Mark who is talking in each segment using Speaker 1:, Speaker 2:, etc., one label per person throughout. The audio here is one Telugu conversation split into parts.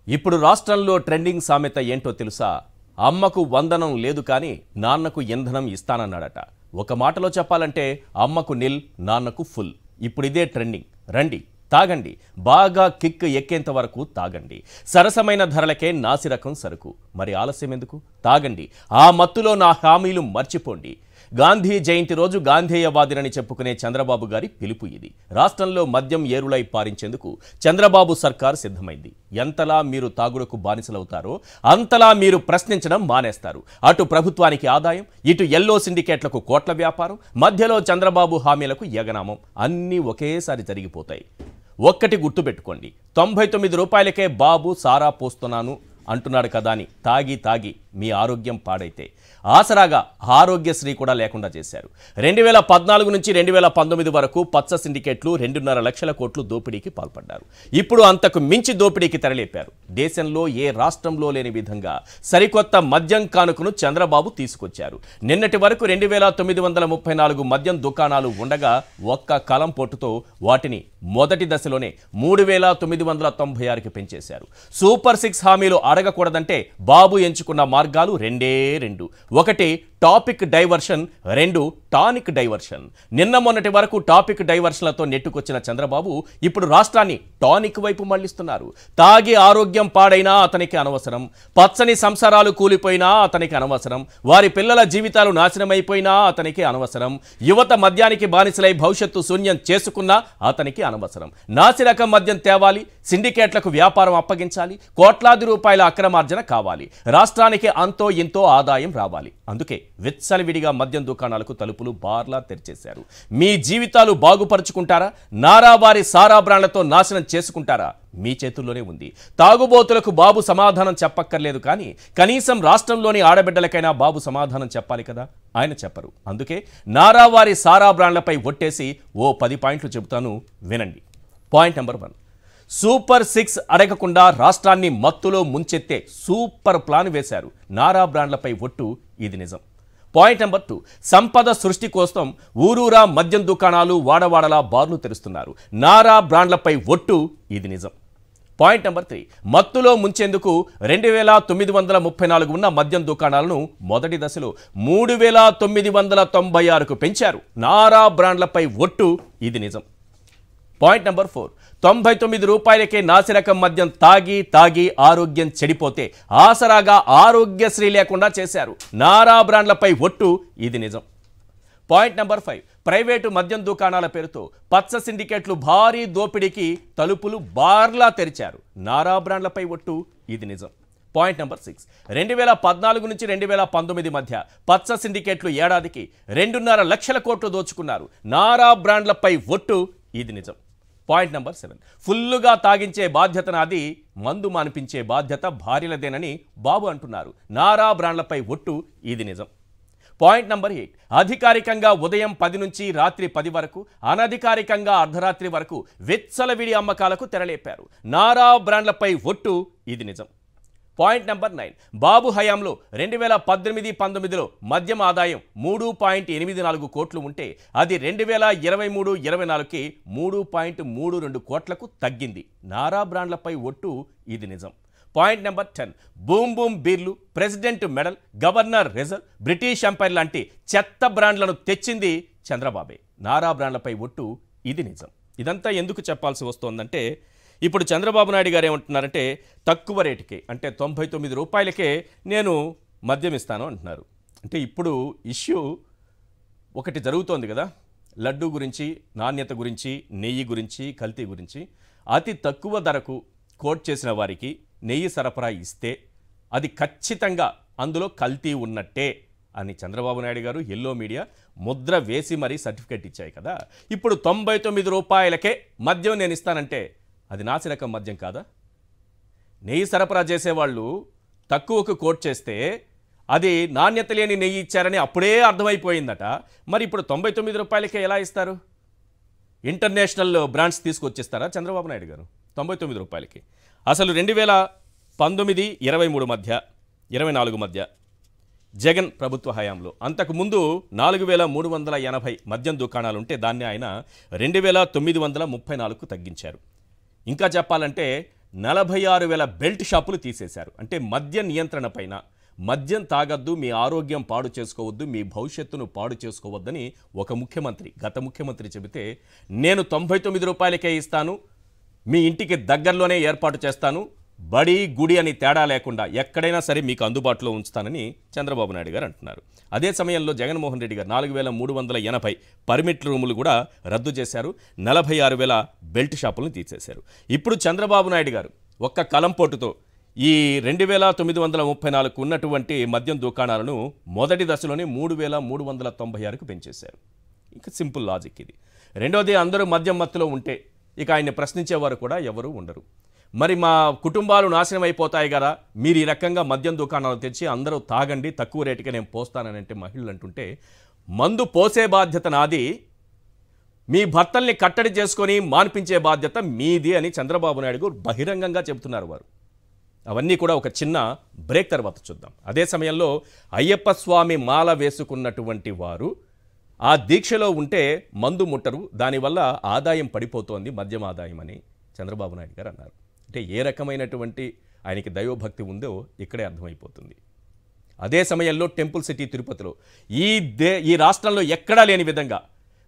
Speaker 1: ఇప్పుడు రాష్ట్రంలో ట్రెండింగ్ సామెత ఏంటో తెలుసా? అమ్మకు వందనం లేదు కానీ నాన్నకు ఇంధనం ఇస్తానన్నాడట. ఒక మాటలో చెప్పాలంటే అమ్మకు నిల్, నాన్నకు ఫుల్. ఇప్పుడు ఇదే ట్రెండింగ్. రండి తాగండి, బాగా కిక్ ఎక్కేంత వరకు తాగండి. సరసమైన ధరలకే నాసిరకం సరుకు. మరి ఆలస్యం ఎందుకు? తాగండి. ఆ మత్తులో నా హామీలు మర్చిపోండి. గాంధీ జయంతి రోజు గాంధేయవాదినని చెప్పుకునే చంద్రబాబు గారి పిలుపు ఇది. రాష్ట్రంలో మద్యం ఏరులై పారించేందుకు చంద్రబాబు సర్కార్ సిద్ధమైంది. ఎంతలా మీరు తాగుడుకు బానిసలవుతారో అంతలా మీరు ప్రశ్నించడం మానేస్తారు. అటు ప్రభుత్వానికి ఆదాయం, ఇటు ఎల్లో సిండికేట్లకు కోట్ల వ్యాపారం, మధ్యలో చంద్రబాబు హామీలకు యగనామం. అన్నీ ఒకేసారి జరిగిపోతాయి. ఒక్కటి గుర్తుపెట్టుకోండి, 99 రూపాయలకే బాబు సారా పోస్తున్నాను అంటున్నాడు కదా అని తాగి తాగి మీ ఆరోగ్యం పాడైతే ఆసరాగా ఆరోగ్యశ్రీ కూడా లేకుండా చేశారు. 2014 నుంచి 2019 వరకు పచ్చ సిండికేట్లు 2.5 లక్షల కోట్లు దోపిడీకి పాల్పడ్డారు. ఇప్పుడు అంతకు మించి దోపిడీకి తెరలేపారు. దేశంలో ఏ రాష్ట్రంలో లేని విధంగా సరికొత్త మద్యం కానుకను చంద్రబాబు తీసుకొచ్చారు. నిన్నటి వరకు 2934 మద్యం దుకాణాలు ఉండగా ఒక్క కలం పొట్టుతో వాటిని మొదటి దశలోనే 3996కి పెంచేశారు. సూపర్ 6 హామీలు అడగకూడదంటే బాబు ఎంచుకున్న మార్గాలు రెండు. ఒకటి టాపిక్ డైవర్షన్, 2 టానిక్ డైవర్షన్. నిన్న మొన్నటి వరకు టాపిక్ డైవర్షన్లతో నెట్టుకొచ్చిన చంద్రబాబు ఇప్పుడు రాష్ట్రాన్ని టానిక్ వైపు మళ్లిస్తున్నారు. తాగి ఆరోగ్యం పాడైనా అతనికి అనవసరం, పచ్చని సంసారాలు కూలిపోయినా అతనికి అనవసరం, వారి పిల్లల జీవితాలు నాశనమైపోయినా అతనికి అనవసరం, యువత మద్యానికి బానిసలై భవిష్యత్తు శూన్యం చేసుకున్నా అతనికి అనవసరం. నాసిరకం మద్యం తేవాలి, సిండికేట్లకు వ్యాపారం అప్పగించాలి, కోట్లాది రూపాయల అక్రమార్జన కావాలి, రాష్ట్రానికి అంతో ఇంతో ఆదాయం రావాలి. అందుకే విచ్చలవిడిగా మద్యం దుకాణాలకు తలుపులు బార్లా తెరిచేశారు. మీ జీవితాలు బాగుపరుచుకుంటారా, నారావారి సారా బ్రాండ్లతో నాశనం చేసుకుంటారా? మీ చేతుల్లోనే ఉంది. తాగుబోతులకు బాబు సమాధానం చెప్పక్కర్లేదు, కానీ కనీసం రాష్ట్రంలోని ఆడబిడ్డలకైనా బాబు సమాధానం చెప్పాలి కదా. ఆయన చెప్పరు. అందుకే నారావారి సారా బ్రాండ్లపై ఒట్టేసి ఓ 10 పాయింట్లు చెబుతాను, వినండి. పాయింట్ నెంబర్ 1, సూపర్ 6 అడగకుండా రాష్ట్రాన్ని మత్తులో ముంచెత్తే సూపర్ ప్లాన్ వేశారు. నారా బ్రాండ్లపై ఒట్టు, ఇది నిజం. పాయింట్ నెంబర్ 2, సంపద సృష్టి కోసం ఊరూరా మద్యం దుకాణాలు, వాడవాడలా బార్లు తెరుస్తున్నారు. నారా బ్రాండ్లపై ఒట్టు, ఇది నిజం. పాయింట్ నెంబర్ 3, మత్తులో ముంచేందుకు 2934 ఉన్న మద్యం దుకాణాలను మొదటి దశలో 3996కు పెంచారు. నారా బ్రాండ్లపై ఒట్టు, ఇది నిజం. పాయింట్ నెంబర్ 4, 99 రూపాయలకే నాసిరకం మద్యం తాగి తాగి ఆరోగ్యం చెడిపోతే ఆసరాగా ఆరోగ్యశ్రీ లేకుండా చేశారు. నారా బ్రాండ్లపై ఒట్టు, ఇది నిజం. పాయింట్ నెంబర్ 5, ప్రైవేటు మద్యం దుకాణాల పేరుతో పచ్చ సిండికేట్లు భారీ దోపిడీకి తలుపులు బార్లా తెరిచారు. నారా బ్రాండ్లపై ఒట్టు, ఇది నిజం. పాయింట్ నెంబర్ 6, 2014 నుంచి 2019 మధ్య పచ్చ సిండికేట్లు ఏడాదికి 2.5 లక్షల కోట్లు దోచుకున్నారు. నారా బ్రాండ్లపై ఒట్టు, ఇది నిజం. పాయింట్ నెంబర్ 7, ఫుల్లుగా తాగించే బాధ్యత నాది, మందు మానిపించే బాధ్యత భార్యలదేనని బాబు అంటున్నారు. నారా బ్రాండ్లపై ఒట్టు, ఇది నిజం. పాయింట్ నెంబర్ 8, అధికారికంగా ఉదయం 10 నుంచి రాత్రి 10 వరకు, అనధికారికంగా అర్ధరాత్రి వరకు విచ్చలవిడి అమ్మకాలకు తెరలేపారు. నారా బ్రాండ్లపై ఒట్టు, ఇది నిజం. పాయింట్ నెంబర్ 9, బాబు హయాంలో 2018-19లో మద్యం ఆదాయం 3.84 కోట్లు ఉంటే అది 2023-24కి 3.32 కోట్లకు తగ్గింది. నారా బ్రాండ్లపై ఒట్టు, ఇది నిజం. పాయింట్ నెంబర్ 10, బూమ్ బూమ్ బీర్లు, president medal, governor reserve, British empire లాంటి చెత్త బ్రాండ్లను తెచ్చింది చంద్రబాబే. నారా బ్రాండ్లపై ఒట్టు, ఇది నిజం. ఇదంతా ఎందుకు చెప్పాల్సి వస్తోందంటే, ఇప్పుడు చంద్రబాబు నాయుడు గారు ఏమంటున్నారంటే, తక్కువ రేటుకే అంటే 99 రూపాయలకే నేను మద్యం ఇస్తాను అంటున్నారు. అంటే ఇప్పుడు ఇష్యూ ఒకటి జరుగుతోంది కదా, లడ్డు గురించి, నాణ్యత గురించి, నెయ్యి గురించి, కల్తీ గురించి. అతి తక్కువ ధరకు కోట్ చేసిన వారికి నెయ్యి సరఫరా ఇస్తే అది ఖచ్చితంగా అందులో కల్తీ ఉన్నట్టే అని చంద్రబాబు నాయుడు గారు ఎల్లో మీడియా ముద్ర వేసి మరీ సర్టిఫికేట్ ఇచ్చాయి కదా. ఇప్పుడు 99 రూపాయలకే మద్యం నేను ఇస్తానంటే అది నాసిరకం మద్యం కాదా? నెయ్యి సరఫరా చేసేవాళ్ళు తక్కువకు కోట్ చేస్తే అది నాణ్యత లేని నెయ్యి ఇచ్చారని అప్పుడే అర్థమైపోయిందట. మరి ఇప్పుడు 99 రూపాయలకే ఎలా ఇస్తారు? ఇంటర్నేషనల్ బ్రాండ్స్ తీసుకొచ్చేస్తారా చంద్రబాబు నాయుడు గారు 99 రూపాయలకి? అసలు 2019-23 మధ్య, 24 మధ్య జగన్ ప్రభుత్వ హయాంలో అంతకుముందు 4380 మద్యం దుకాణాలు ఉంటే దాన్ని ఆయన 2934కు తగ్గించారు. ఇంకా చెప్పాలంటే 46,000 బెల్ట్ షాపులు తీసేశారు. అంటే మద్య నియంత్రణ పైన, మద్యం తాగద్దు, మీ ఆరోగ్యం పాడు చేసుకోవద్దు, మీ భవిష్యత్తును పాడు చేసుకోవద్దని ఒక ముఖ్యమంత్రి, గత ముఖ్యమంత్రి చెబితే, నేను 99 రూపాయలకే ఇస్తాను, మీ ఇంటికి దగ్గరలోనే ఏర్పాటు చేస్తాను, బడి గుడి అని తేడా లేకుండా ఎక్కడైనా సరే మీకు అందుబాటులో ఉంచుతానని చంద్రబాబు నాయుడు గారు అంటున్నారు. అదే సమయంలో జగన్మోహన్ రెడ్డి గారు 4,380 పర్మిట్ రూములు కూడా రద్దు చేశారు. 46,000 బెల్ట్ షాపులను తీసేశారు. ఇప్పుడు చంద్రబాబు నాయుడు గారు ఒక్క కలంపోటుతో ఈ 2,934 ఉన్నటువంటి మద్యం దుకాణాలను మొదటి దశలోనే 3,396కు పెంచేశారు. ఇంకా సింపుల్ లాజిక్ ఇది. రెండోది, అందరూ మద్యం మత్తులో ఉంటే ఇక ఆయన్ని ప్రశ్నించేవారు కూడా ఎవరు ఉండరు. మరి మా కుటుంబాలు నాశనం అయిపోతాయి కదా, మీరు ఈ రకంగా మద్యం దుకాణాలు తెచ్చి అందరూ తాగండి, తక్కువ రేటుకి నేను పోస్తానని అంటే మహిళలు అంటుంటే, మందు పోసే బాధ్యత నాది, మీ భర్తల్ని కట్టడి చేసుకొని మాన్పించే బాధ్యత మీది అని చంద్రబాబు నాయుడు బహిరంగంగా చెబుతున్నారు వారు. అవన్నీ కూడా ఒక చిన్న బ్రేక్ తర్వాత చూద్దాం. అదే సమయంలో అయ్యప్ప స్వామి మాల వేసుకున్నటువంటి వారు ఆ దీక్షలో ఉంటే మందు ముట్టరు, దానివల్ల ఆదాయం పడిపోతోంది, మద్యం ఆదాయం అని చంద్రబాబు నాయుడు గారు అన్నారు. అంటే ఏ రకమైనటువంటి ఆయనకి దైవభక్తి ఉందో ఇక్కడే అర్థమైపోతుంది. అదే సమయంలో టెంపుల్ సిటీ తిరుపతిలో ఈ రాష్ట్రంలో ఎక్కడా లేని విధంగా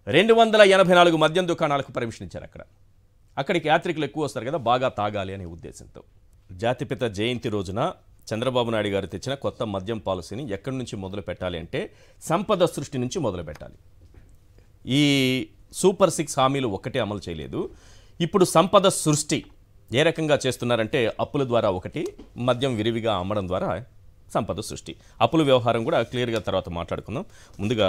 Speaker 1: 284 మద్యం దుకాణాలకు పర్మిషన్ ఇచ్చారు. అక్కడికి యాత్రికులు ఎక్కువ వస్తారు కదా, బాగా తాగాలి అనే ఉద్దేశంతో. జాతిపిత జయంతి రోజున చంద్రబాబు నాయుడు గారు తెచ్చిన కొత్త మద్యం పాలసీని ఎక్కడి నుంచి మొదలు పెట్టాలి అంటే సంపద సృష్టి నుంచి మొదలు పెట్టాలి. ఈ సూపర్ 6 హామీలు ఒక్కటే అమలు చేయలేదు. ఇప్పుడు సంపద సృష్టి ఏ రకంగా చేస్తున్నారంటే, అప్పుల ద్వారా ఒకటి, మద్యం విరివిగా అమ్మడం ద్వారా సంపద సృష్టి. అప్పుల వ్యవహారం కూడా క్లియర్గా తర్వాత మాట్లాడుకుందాం. ముందుగా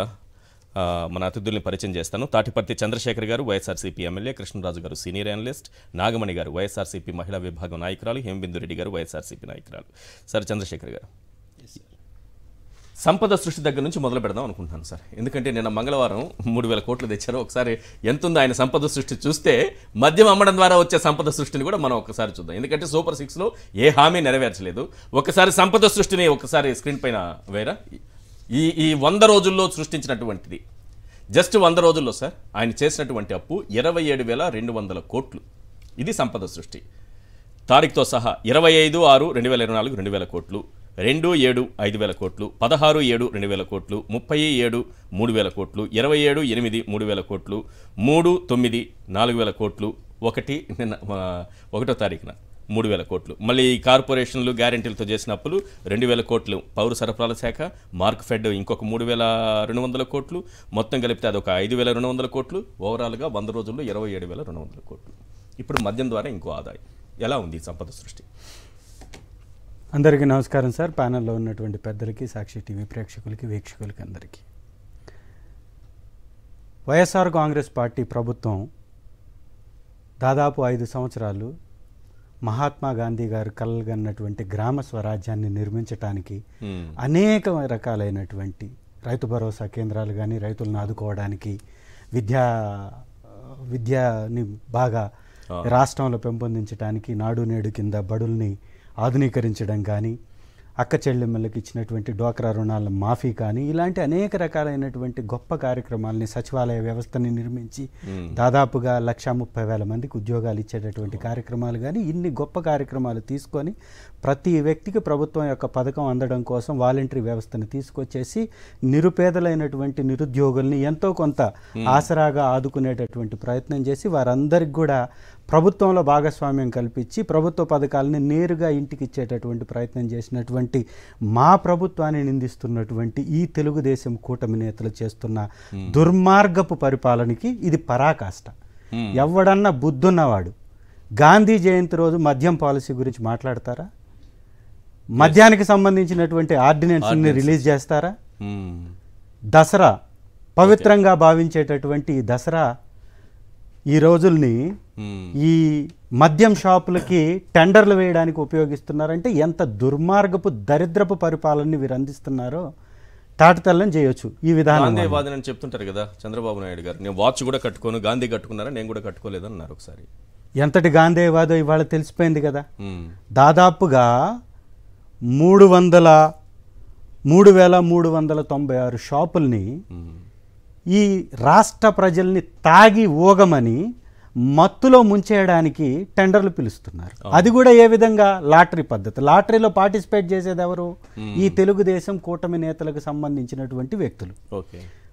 Speaker 1: మన అతిథుల్ని పరిచయం చేస్తాను. తాటిపర్తి చంద్రశేఖర్ గారు వైఎస్ఆర్సీపీ ఎమ్మెల్యే, కృష్ణరాజు గారు సీనియర్ అనలిస్ట్, నాగమణి గారు వైఎస్ఆర్సీపీ మహిళా విభాగం నాయకురాలు, హేమబిందు రెడ్డి గారు వైఎస్ఆర్సీపీ నాయకురాలు. సార్ చంద్రశేఖర్ గారు, సంపద సృష్టి దగ్గర నుంచి మొదలు పెడదాం అనుకుంటున్నాను సార్. ఎందుకంటే నిన్న మంగళవారం 3,000 కోట్లు తెచ్చారు. ఒకసారి ఎంత ఉందో ఆయన సంపద సృష్టి చూస్తే, మద్యం అమ్మడం ద్వారా వచ్చే సంపద సృష్టిని కూడా మనం ఒకసారి చూద్దాం. ఎందుకంటే సూపర్ 6లో ఏ హామీ నెరవేర్చలేదు. ఒకసారి సంపద సృష్టిని ఒకసారి స్క్రీన్ పైన వేరా. ఈ 100 రోజుల్లో సృష్టించినటువంటిది, జస్ట్ 100 రోజుల్లో సార్ ఆయన చేసినటువంటి అప్పు 27,200 కోట్లు. ఇది సంపద సృష్టి. తారీఖుతో సహా 25/6/2024 2,000 కోట్లు, 2/7 5,000 కోట్లు, 16/7 2,000 కోట్లు, 30/7 3,000 కోట్లు, 27/8 3,000 కోట్లు, 3/9 4,000 కోట్లు, నిన్న 1వ తారీఖున 3,000 కోట్లు. మళ్ళీ ఈ కార్పొరేషన్లు గ్యారెంటీలతో చేసిన అప్పులు 2,000 కోట్లు, పౌర సరఫరాల శాఖ, మార్క్ ఫెడ్ ఇంకొక 3,200 కోట్లు, మొత్తం కలిపితే అదొక 5,200 కోట్లు. ఓవరాల్గా 100 రోజుల్లో 27,200 కోట్లు. ఇప్పుడు మద్యం ద్వారా ఇంకో ఆదాయం. ఎలా ఉంది సంపద సృష్టి?
Speaker 2: అందరికీ నమస్కారం సార్. ప్యానెల్లో ఉన్నటువంటి పెద్దలకి, సాక్షి టీవీ ప్రేక్షకులకి, వీక్షకులకి అందరికీ. వైఎస్ఆర్ కాంగ్రెస్ పార్టీ ప్రభుత్వం దాదాపు 5 సంవత్సరాలు మహాత్మా గాంధీ గారు కలగన్నటువంటి గ్రామ స్వరాజ్యాన్ని నిర్మించడానికి అనేక రకాలైనటువంటి రైతు భరోసా కేంద్రాలు కానీ, రైతులను ఆదుకోవడానికి, విద్యని బాగా రాష్ట్రంలో పెంపొందించడానికి నాడు నేడు కింద బడుల్ని ఆధునీకరించడం కానీ, అక్క చెల్లెమ్మలకు ఇచ్చినటువంటి డ్వాక్రా రుణాల మాఫీ కానీ, ఇలాంటి అనేక రకాలైనటువంటి గొప్ప కార్యక్రమాలని, సచివాలయ వ్యవస్థని నిర్మించి దాదాపుగా 1,30,000 మందికి ఉద్యోగాలు ఇచ్చేటటువంటి కార్యక్రమాలు కానీ, ఇన్ని గొప్ప కార్యక్రమాలు తీసుకొని ప్రతి వ్యక్తికి ప్రభుత్వం యొక్క పథకం అందడం కోసం వాలంటరీ వ్యవస్థను తీసుకొచ్చేసి నిరుపేదలైనటువంటి నిరుద్యోగుల్ని ఎంతో కొంత ఆసరాగా ఆదుకునేటటువంటి ప్రయత్నం చేసి వారందరికి కూడా ప్రభుత్వంలో భాగస్వామ్యం కల్పించి ప్రభుత్వ పథకాలని నేరుగా ఇంటికి ఇచ్చేటటువంటి ప్రయత్నం చేసినటువంటి మా ప్రభుత్వాన్ని నిందిస్తున్నటువంటి ఈ తెలుగుదేశం కూటమి నేతలు చేస్తున్న దుర్మార్గపు పరిపాలనకి ఇది పరాకాష్ట. ఎవడన్నా బుద్ధున్నవాడు గాంధీ జయంతి రోజు మద్యం పాలసీ గురించి మాట్లాడతారా? మద్యానికి సంబంధించినటువంటి ఆర్డినెన్స్ని రిలీజ్ చేస్తారా? దసరా పవిత్రంగా భావించేటటువంటి దసరా ఈ రోజుల్ని ఈ మద్యం షాపులకి టెండర్లు వేయడానికి ఉపయోగిస్తున్నారంటే ఎంత దుర్మార్గపు దరిద్రపు పరిపాలనని వీరు అందిస్తున్నారో తాటతల్లం చేయొచ్చు. ఈ విధానం
Speaker 1: గాంధీవాదం అని చెప్తుంటారు కదా చంద్రబాబు నాయుడు గారు. నేను వాచ్ కూడా కట్టుకోను, గాంధీ కట్టుకున్నారా, నేను కూడా కట్టుకోలేదు అన్నారు. ఒకసారి
Speaker 2: ఎంతటి గాంధీవాదో ఇవాళ తెలిసిపోయింది కదా. దాదాపుగా 3,396 షాపుల్ని ఈ రాష్ట్ర ప్రజల్ని తాగి ఊగమని మత్తులో ముంచేయడానికి టెండర్లు పిలుస్తున్నారు. అది కూడా ఏ విధంగా? లాటరీ పద్ధతి. లాటరీలో పార్టిసిపేట్ చేసేది ఎవరు? ఈ తెలుగుదేశం కూటమి నేతలకు సంబంధించినటువంటి వ్యక్తులు.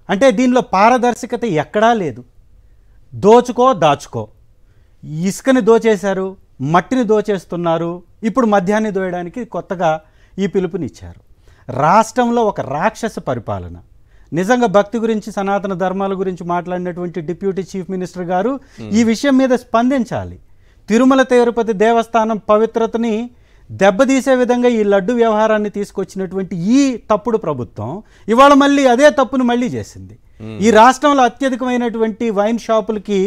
Speaker 2: అంటే దీనిలో పారదర్శకత ఎక్కడా లేదు. దోచుకో దాచుకో. ఇసుకని దోచేశారు, మట్టిని దోచేస్తున్నారు, ఇప్పుడు మద్యాన్ని దోయడానికి కొత్తగా ఈ పిలుపునిచ్చారు. రాష్ట్రంలో ఒక రాక్షస పరిపాలన. నిజంగా భక్తి గురించి, సనాతన ధర్మాల గురించి మాట్లాడినటువంటి డిప్యూటీ చీఫ్ మినిస్టర్ గారు ఈ విషయం మీద స్పందించాలి. తిరుమల తిరుపతి దేవస్థానం పవిత్రతని దెబ్బతీసే విధంగా ఈ లడ్డు వ్యవహారాన్ని తీసుకొచ్చినటువంటి ఈ తప్పుడు ప్రభుత్వం ఇవాళ మళ్ళీ అదే తప్పును మళ్ళీ చేసింది. ఈ రాష్ట్రంలో అత్యధికమైనటువంటి వైన్ షాపులకి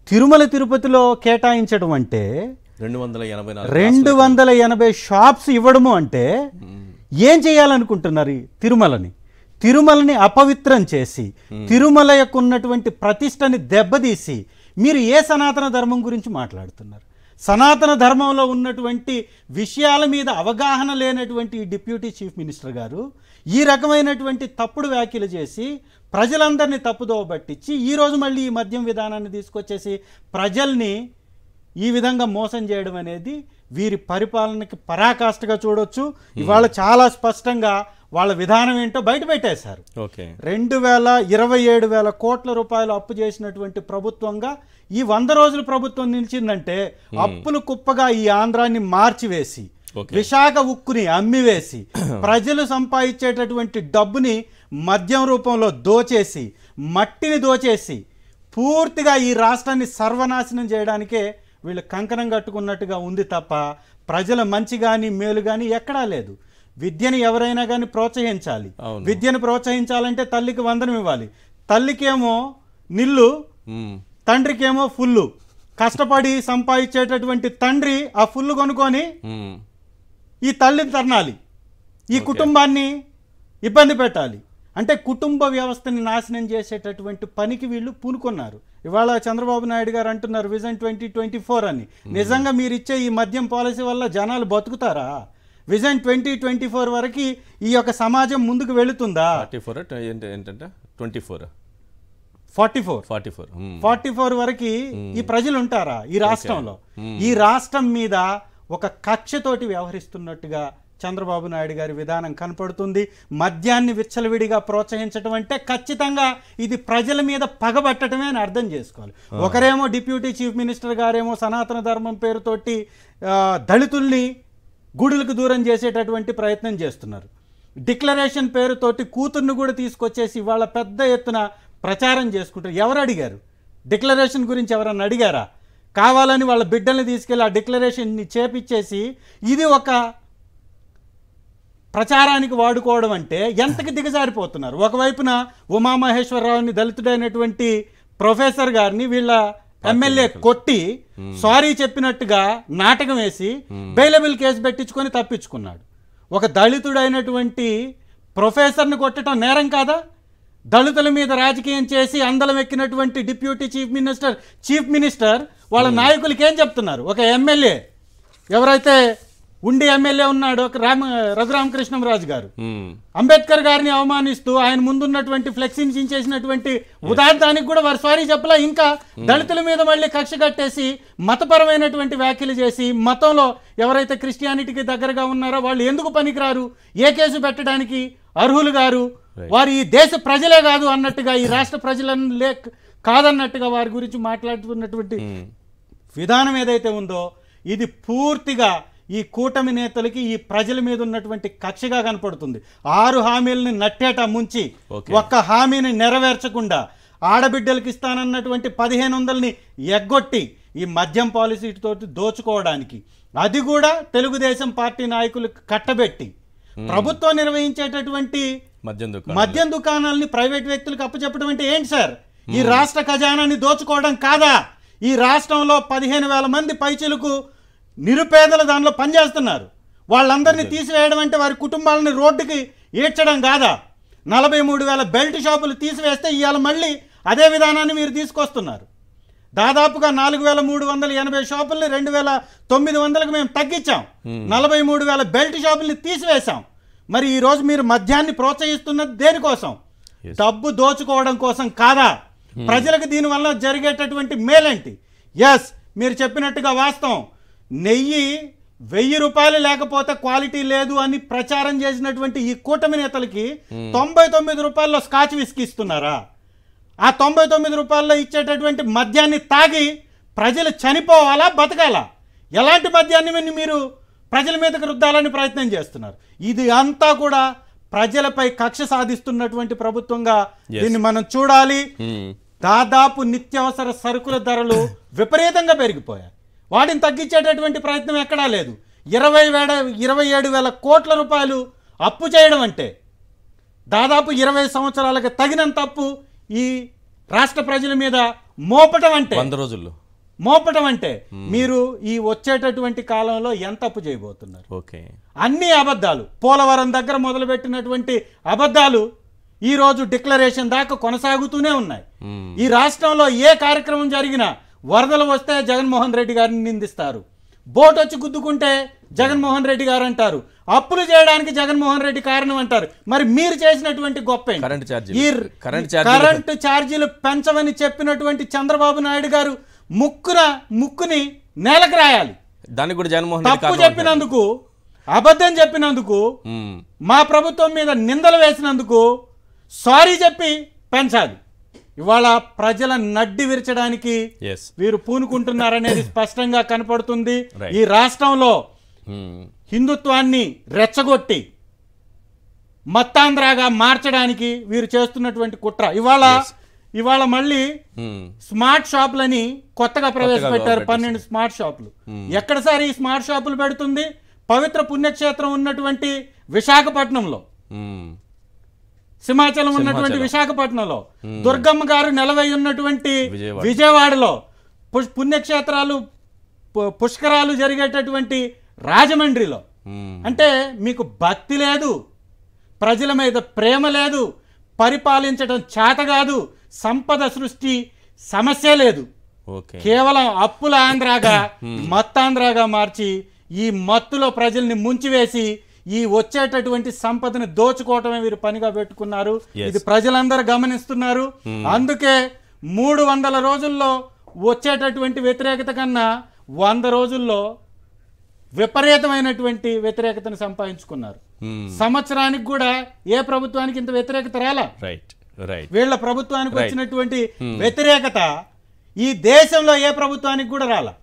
Speaker 2: తిరుమల తిరుపతిలో కేటాయించడం అంటే 280 షాప్స్ ఇవ్వడము అంటే ఏం చేయాలనుకుంటున్నారు? తిరుమలని అపవిత్రం చేసి, తిరుమల యొక్క ఉన్నటువంటి ప్రతిష్టని దెబ్బతీసి మీరు ఏ సనాతన ధర్మం గురించి మాట్లాడుతున్నారు? సనాతన ధర్మంలో ఉన్నటువంటి విషయాల మీద అవగాహన లేనటువంటి డిప్యూటీ చీఫ్ మినిస్టర్ గారు ఈ రకమైనటువంటి తప్పుడు వ్యాఖ్యలు చేసి ప్రజలందరినీ తప్పుదోవ పట్టించి ఈరోజు మళ్ళీ ఈ మద్యం విధానాన్ని తీసుకొచ్చేసి ప్రజల్ని ఈ విధంగా మోసం చేయడం అనేది వీరి పరిపాలనకి పరాకాష్ఠగా చూడొచ్చు. ఇవాళ చాలా స్పష్టంగా వాళ్ళ విధానం ఏంటో బయట పెట్టేశారు. 27,000 కోట్ల రూపాయలు అప్పు చేసినటువంటి ప్రభుత్వంగా ఈ 100 రోజుల ప్రభుత్వం నిలిచిందంటే అప్పులు కుప్పగా ఈ ఆంధ్రాన్ని మార్చివేసి, విశాఖ ఉక్కుని అమ్మివేసి, ప్రజలు సంపాదించేటటువంటి డబ్బుని మద్యం రూపంలో దోచేసి, మట్టిని దోచేసి పూర్తిగా ఈ రాష్ట్రాన్ని సర్వనాశనం చేయడానికే వీళ్ళు కంకణం కట్టుకున్నట్టుగా ఉంది తప్ప ప్రజల మంచి కానీ మేలు కానీ ఎక్కడా లేదు. విద్యను ఎవరైనా కానీ ప్రోత్సహించాలి. విద్యను ప్రోత్సహించాలంటే తల్లికి వందనం ఇవ్వాలి. తల్లికేమో నిల్లు, తండ్రికేమో ఫుల్లు. కష్టపడి సంపాదించేటటువంటి తండ్రి ఆ ఫుల్లు కొనుక్కొని ఈ తల్లిని తరణాలి, ఈ కుటుంబాన్ని ఇబ్బంది పెట్టాలి. అంటే కుటుంబ వ్యవస్థని నాశనం చేసేటటువంటి పనికి వీళ్ళు పూనుకున్నారు. ఇవాళ చంద్రబాబు నాయుడు గారు అంటున్నారు విజన్ 2024 అని. నిజంగా మీరు ఇచ్చే ఈ మద్యం పాలసీ వల్ల జనాలు బతుకుతారా? విజన్ 2024 వరకు ఈ యొక్క సమాజం ముందుకు వెళుతుందా? 44 వరకు ఈ ప్రజలు ఉంటారా ఈ రాష్ట్రంలో? ఈ రాష్ట్రం మీద ఒక కక్షతోటి వ్యవహరిస్తున్నట్టుగా చంద్రబాబు నాయుడు గారి విధానం కనపడుతుంది. మద్యాన్ని విచ్చలవిడిగా ప్రోత్సహించడం అంటే ఖచ్చితంగా ఇది ప్రజల మీద పగబట్టడమే అని అర్థం చేసుకోవాలి. ఒకరేమో డిప్యూటీ చీఫ్ మినిస్టర్ గారేమో సనాతన ధర్మం పేరుతోటి దళితుల్ని గుడులకు దూరం చేసేటటువంటి ప్రయత్నం చేస్తున్నారు. డిక్లరేషన్ పేరుతోటి కూతుర్ని కూడా తీసుకొచ్చేసి వాళ్ళ పెద్ద ఎత్తున ప్రచారం చేసుకుంటారు. ఎవరు అడిగారు? డిక్లరేషన్ గురించి ఎవరన్నా అడిగారా? కావాలని వాళ్ళ బిడ్డల్ని తీసుకెళ్ళి ఆ డిక్లరేషన్ని చేపిచ్చేసి ఇది ఒక ప్రచారానికి వాడుకోవడం అంటే ఎంతకి దిగజారిపోతున్నారు. ఒకవైపున ఉమామహేశ్వరరావుని దళితుడైనటువంటి ప్రొఫెసర్ గారిని వీళ్ళ ఎమ్మెల్యే కొట్టి సారీ చెప్పినట్టుగా నాటకం వేసి బెయిలబుల్ కేసు పెట్టించుకొని తప్పించుకున్నాడు. ఒక దళితుడైనటువంటి ప్రొఫెసర్ని కొట్టడం నేరం కాదా? దళితుల మీద రాజకీయం చేసి అందలం ఎక్కినటువంటి డిప్యూటీ చీఫ్ మినిస్టర్ వాళ్ళ నాయకులకి ఏం చెప్తున్నారు? ఒక ఎమ్మెల్యే ఎవరైతే ఉండి ఎమ్మెల్యే ఉన్నాడు రఘురామకృష్ణంరాజు గారు అంబేద్కర్ గారిని అవమానిస్తూ ఆయన ముందున్నటువంటి ఫ్లెక్సీని చించేసినటువంటి ఉదాహరణకి కూడా వారు సారీ చెప్పలా. ఇంకా దళితుల మీద మళ్ళీ కక్ష కట్టేసి మతపరమైనటువంటి వ్యాఖ్యలు చేసి మతంలో ఎవరైతే క్రిస్టియానిటీకి దగ్గరగా ఉన్నారో వాళ్ళు ఎందుకు పనికిరారు, ఏ కేసు పెట్టడానికి అర్హులు గారు, వారు ఈ దేశ ప్రజలే కాదు అన్నట్టుగా, ఈ రాష్ట్ర ప్రజలను కాదన్నట్టుగా వారి గురించి మాట్లాడుతున్నటువంటి విధానం ఏదైతే ఉందో ఇది పూర్తిగా ఈ కూటమి నేతలకి ఈ ప్రజల మీద ఉన్నటువంటి కక్షగా కనపడుతుంది. 6 హామీలని నట్టేట ముంచి ఒక్క హామీని నెరవేర్చకుండా ఆడబిడ్డలకి ఇస్తానన్నటువంటి 1500ని ఎగ్గొట్టి ఈ మద్యం పాలసీతోటి దోచుకోవడానికి, అది కూడా తెలుగుదేశం పార్టీ నాయకులకు కట్టబెట్టి ప్రభుత్వం నిర్వహించేటటువంటి మద్యం దుకాణాలని ప్రైవేట్ వ్యక్తులకు అప్పచెప్పడం అంటే ఏంటి సార్? ఈ రాష్ట్ర ఖజానాన్ని దోచుకోవడం కాదా? ఈ రాష్ట్రంలో 15,000 మంది పైచిలకు నిరుపేదలు దానిలో పనిచేస్తున్నారు. వాళ్ళందరినీ తీసివేయడం అంటే వారి కుటుంబాలని రోడ్డుకి ఈడ్చడం కాదా? 43,000 బెల్ట్ షాపులు తీసివేస్తే ఇవాళ మళ్ళీ అదే విధానాన్ని మీరు తీసుకొస్తున్నారు. దాదాపుగా 4,380 షాపుల్ని 2,900కి మేము తగ్గించాం. 43,000 బెల్ట్ షాపుల్ని తీసివేశాం. మరి ఈరోజు మీరు మద్యాన్ని ప్రోత్సహిస్తున్నది దేనికోసం? డబ్బు దోచుకోవడం కోసం కాదా? ప్రజలకు దీనివల్ల జరిగేటటువంటి మేలేంటి? ఎస్, మీరు చెప్పినట్టుగా వాస్తవం. నెయ్యి 1000 రూపాయలు లేకపోతే క్వాలిటీ లేదు అని ప్రచారం చేసినటువంటి ఈ కూటమి నేతలకి 99 రూపాయల్లో స్కాచ్ విస్కీ ఇస్తున్నారా? ఆ 99 రూపాయల్లో ఇచ్చేటటువంటి మద్యాన్ని తాగి ప్రజలు చనిపోవాలా, బతకాలా? ఎలాంటి మద్యాన్ని మీరు ప్రజల మీదకి రుద్దాలని ప్రయత్నం చేస్తున్నారు? ఇది అంతా కూడా ప్రజలపై కక్ష సాధిస్తున్నటువంటి ప్రభుత్వంగా దీన్ని మనం చూడాలి. దాదాపు నిత్యావసర సరుకుల ధరలు విపరీతంగా పెరిగిపోయాయి. వాటిని తగ్గించేటటువంటి ప్రయత్నం ఎక్కడా లేదు. 27,000 కోట్ల రూపాయలు అప్పు చేయడం అంటే దాదాపు 20 సంవత్సరాలకు తగినంత అప్పు ఈ రాష్ట్ర ప్రజల మీద మోపటం అంటే
Speaker 1: 100 రోజుల్లో
Speaker 2: మోపటం అంటే మీరు ఈ వచ్చేటటువంటి కాలంలో ఎంత అప్పు చేయబోతున్నారు?
Speaker 1: ఓకే,
Speaker 2: అన్ని అబద్ధాలు. పోలవరం దగ్గర మొదలుపెట్టినటువంటి అబద్ధాలు ఈ రోజు డిక్లరేషన్ దాకా కొనసాగుతూనే ఉన్నాయి. ఈ రాష్ట్రంలో ఏ కార్యక్రమం జరిగినా వరదలు వస్తే జగన్మోహన్ రెడ్డి గారిని నిందిస్తారు, బోట్ వచ్చి గుద్దుకుంటే జగన్మోహన్ రెడ్డి గారు అంటారు, అప్పులు చేయడానికి జగన్మోహన్ రెడ్డి కారణం అంటారు. మరి మీరు చేసినటువంటి గొప్ప కరెంటు ఛార్జీలు పెంచమని చెప్పినటువంటి చంద్రబాబు నాయుడు గారు ముక్కుని నేలకు రాయాలి.
Speaker 1: దానికి కూడా జగన్మోహన్
Speaker 2: తప్పు చెప్పినందుకు, అబద్ధం చెప్పినందుకు, మా ప్రభుత్వం మీద నిందలు వేసినందుకు సారీ చెప్పి పెంచాలి. ఇవాళ ప్రజల నడ్డి విరచడానికి వీరు పూనుకుంటున్నారనేది స్పష్టంగా కనపడుతుంది. ఈ రాష్ట్రంలో హిందుత్వాన్ని రెచ్చగొట్టి మత్తాంధ్రాగా మార్చడానికి వీరు చేస్తున్నటువంటి కుట్ర. ఇవాళ మళ్ళీ స్మార్ట్ షాపులని కొత్తగా ప్రవేశపెట్టారు. 12 స్మార్ట్ షాపులు. ఎక్కడ సార్ ఈ స్మార్ట్ షాపులు పెడుతుంది? పవిత్ర పుణ్యక్షేత్రం ఉన్నటువంటి విశాఖపట్నంలో, సింహాచలం ఉన్నటువంటి విశాఖపట్నంలో, దుర్గమ్మ గారు నెలవై ఉన్నటువంటి విజయవాడలో, పుణ్యక్షేత్రాలు పుష్కరాలు జరిగేటటువంటి రాజమండ్రిలో. అంటే మీకు భక్తి లేదు, ప్రజల మీద ప్రేమ లేదు, పరిపాలించడం చేత కాదు, సంపద సృష్టి సమస్య లేదు. కేవలం అప్పుల ఆంధ్రాగా మత్తాంధ్రాగా మార్చి ఈ మత్తులో ప్రజల్ని ముంచివేసి ఈ వచ్చేటటువంటి సంపదను దోచుకోవటమే వీరు పనిగా పెట్టుకున్నారు. ఇది ప్రజలందరూ గమనిస్తున్నారు. అందుకే 300 రోజుల్లో వచ్చేటటువంటి వ్యతిరేకత కన్నా 100 రోజుల్లో విపరీతమైనటువంటి వ్యతిరేకతను సంపాదించుకున్నారు. సంవత్సరానికి కూడా ఏ ప్రభుత్వానికి ఇంత వ్యతిరేకత రాలా. వీళ్ళ ప్రభుత్వానికి వచ్చినటువంటి వ్యతిరేకత ఈ దేశంలో ఏ ప్రభుత్వానికి కూడా రాలా.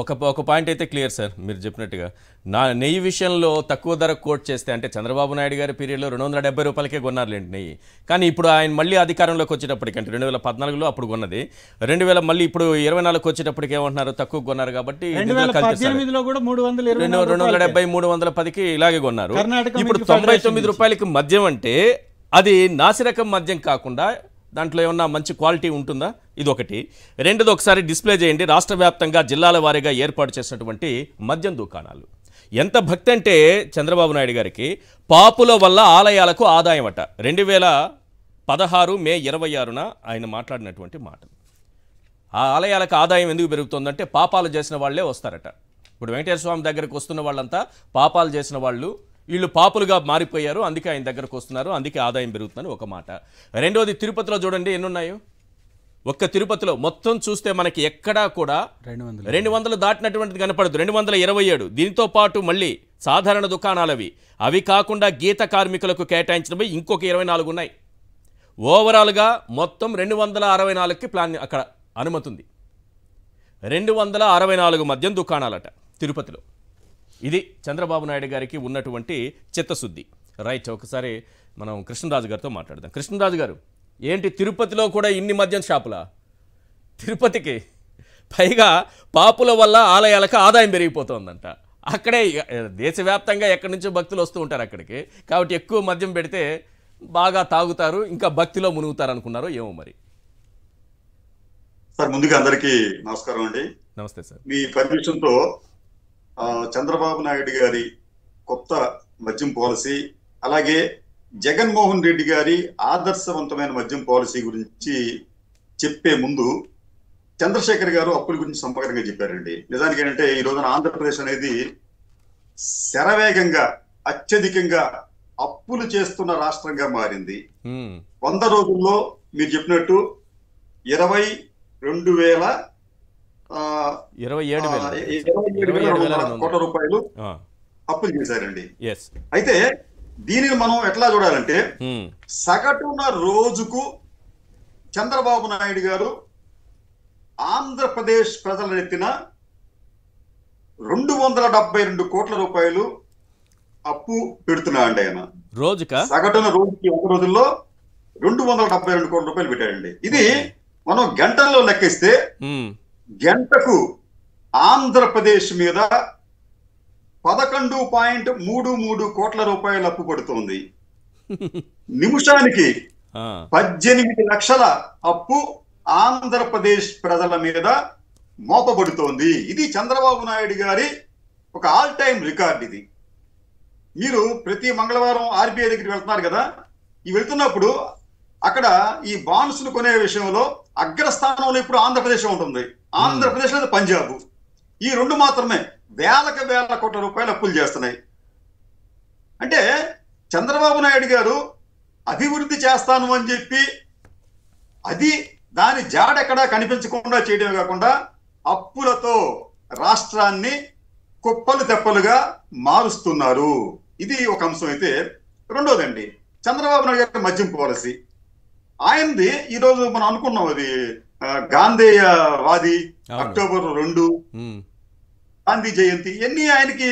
Speaker 1: ఒక పాయింట్ అయితే క్లియర్ సార్, మీరు చెప్పినట్టుగా నెయ్యి విషయంలో తక్కువ ధర కోట్ చేస్తే, అంటే చంద్రబాబు నాయుడు గారి పీరియడ్లో 270 రూపాయలకే కొన్నారులేండి నెయ్యి. కానీ ఇప్పుడు ఆయన మళ్ళీ అధికారంలోకి వచ్చేటప్పటికి, అంటే 2014లో అప్పుడు కొన్నది, 2000 మళ్ళీ ఇప్పుడు 24కి వచ్చేటప్పటికి ఏమంటున్నారు, తక్కువ కొన్నారు కాబట్టి
Speaker 2: 2018లో కూడా
Speaker 1: 270, 310కి ఇలాగే కొన్నారు. ఇప్పుడు 99 రూపాయలకి మద్యం అంటే అది నాసిరకం మద్యం కాకుండా దాంట్లో ఏమన్నా మంచి క్వాలిటీ ఉంటుందా? ఇది ఒకటి. రెండోది ఒకసారి డిస్ప్లే చేయండి. రాష్ట్ర వ్యాప్తంగా జిల్లాల వారీగా ఏర్పాటు చేసినటువంటి మద్యం దుకాణాలు. ఎంత భక్తి అంటే చంద్రబాబు నాయుడు గారికి, పాపుల వల్ల ఆలయాలకు ఆదాయం అట. 2016 మే 26న ఆయన మాట్లాడినటువంటి మాట. ఆ ఆలయాలకు ఆదాయం ఎందుకు పెరుగుతుందంటే పాపాలు చేసిన వాళ్ళే వస్తారట. ఇప్పుడు వెంకటేశ్వర స్వామి దగ్గరకు వస్తున్న వాళ్ళంతా పాపాలు చేసిన వాళ్ళు, వీళ్ళు పాపులుగా మారిపోయారు, అందుకే ఆయన దగ్గరకు వస్తున్నారు, అందుకే ఆదాయం పెరుగుతుందని ఒక మాట. రెండోది తిరుపతిలో చూడండి ఎన్నున్నాయో. ఒక్క తిరుపతిలో మొత్తం చూస్తే మనకి ఎక్కడా కూడా 200 దాటినటువంటిది కనపడదు. 227. దీంతో పాటు మళ్ళీ సాధారణ దుకాణాలవి, అవి కాకుండా గీత కార్మికులకు కేటాయించినవి ఇంకొక 24 ఉన్నాయి. ఓవరాల్గా మొత్తం 264కి ప్లాన్ అక్కడ అనుమతి ఉంది. 264 మద్యం దుకాణాలట తిరుపతిలో. ఇది చంద్రబాబు నాయుడు గారికి ఉన్నటువంటి చిత్తశుద్ధి. రైట్, ఒకసారి మనం కృష్ణరాజు గారితో మాట్లాడదాం. కృష్ణరాజు గారు, ఏంటి తిరుపతిలో కూడా ఇన్ని మద్యం షాపులా? తిరుపతికి పైగా పాపుల వల్ల ఆలయాలకు ఆదాయం పెరిగిపోతుందంట. అక్కడే దేశవ్యాప్తంగా ఎక్కడి నుంచో భక్తులు వస్తూ ఉంటారు అక్కడికి, కాబట్టి ఎక్కువ మద్యం పెడితే బాగా తాగుతారు, ఇంకా భక్తిలో మునుగుతారు అనుకున్నారో ఏమో మరి.
Speaker 3: సార్, ముందుగా అందరికీ నమస్కారం అండి.
Speaker 1: నమస్తే సార్.
Speaker 3: మీ పర్మిషన్తో చంద్రబాబు నాయుడు గారి కొత్త మద్యం పాలసీ, అలాగే జగన్మోహన్ రెడ్డి గారి ఆదర్శవంతమైన మద్యం పాలసీ గురించి చెప్పే ముందు చంద్రశేఖర్ గారు అప్పుల గురించి సంపూర్ణంగా చెప్పారండి. నిజానికి ఏంటంటే ఈ రోజున ఆంధ్రప్రదేశ్ అనేది శరవేగంగా అత్యధికంగా అప్పులు చేస్తున్న రాష్ట్రంగా మారింది. 100 రోజుల్లో మీరు చెప్పినట్టు 22,000 27,200 కోట్ల రూపాయలు అప్పులు చేశారండి. అయితే దీనిని మనం ఎట్లా చూడాలంటే సగటున రోజుకు చంద్రబాబు నాయుడు గారు ఆంధ్రప్రదేశ్ ప్రజల ఎత్తిన 272 కోట్ల రూపాయలు అప్పు పెడుతున్నాడండి ఆయన. సగటున రోజుకి ఒక రోజుల్లో 272 కోట్ల రూపాయలు పెట్టాడండి. ఇది మనం గంటల్లో లెక్కిస్తే గంటకు ఆంధ్రప్రదేశ్ మీద 11.33 కోట్ల రూపాయలు అప్పు పడుతోంది. నిమిషానికి 18 లక్షల అప్పు ఆంధ్రప్రదేశ్ ప్రజల మీద మోపబడుతోంది. ఇది చంద్రబాబు నాయుడు గారి ఒక ఆల్ టైమ్ రికార్డ్. ఇది మీరు ప్రతి మంగళవారం ఆర్బీఐ దగ్గరికి వెళ్తున్నారు కదా, ఈ వెళ్తున్నప్పుడు అక్కడ ఈ బాండ్స్ ను కొనే విషయంలో అగ్రస్థానంలో ఇప్పుడు ఆంధ్రప్రదేశ్ ఉంటుంది. ఆంధ్రప్రదేశ్ లేదా పంజాబ్, ఈ రెండు మాత్రమే వేల కోట్ల రూపాయలు అప్పులు చేస్తున్నాయి. అంటే చంద్రబాబు నాయుడు గారు అభివృద్ధి చేస్తాను అని చెప్పి అది దాని జాడెక్కడా కనిపించకుండా చేయడమే కాకుండా అప్పులతో రాష్ట్రాన్ని కుప్పలు తెప్పలుగా మారుస్తున్నారు. ఇది ఒక అంశం. అయితే రెండోదండి, చంద్రబాబు నాయుడు గారి మద్యం పాలసీ. ఆయనది ఈరోజు మనం అనుకున్నాం, అది గాంధేయవాది, అక్టోబర్ 2 గాంధీ జయంతి, ఇవన్నీ ఆయనకి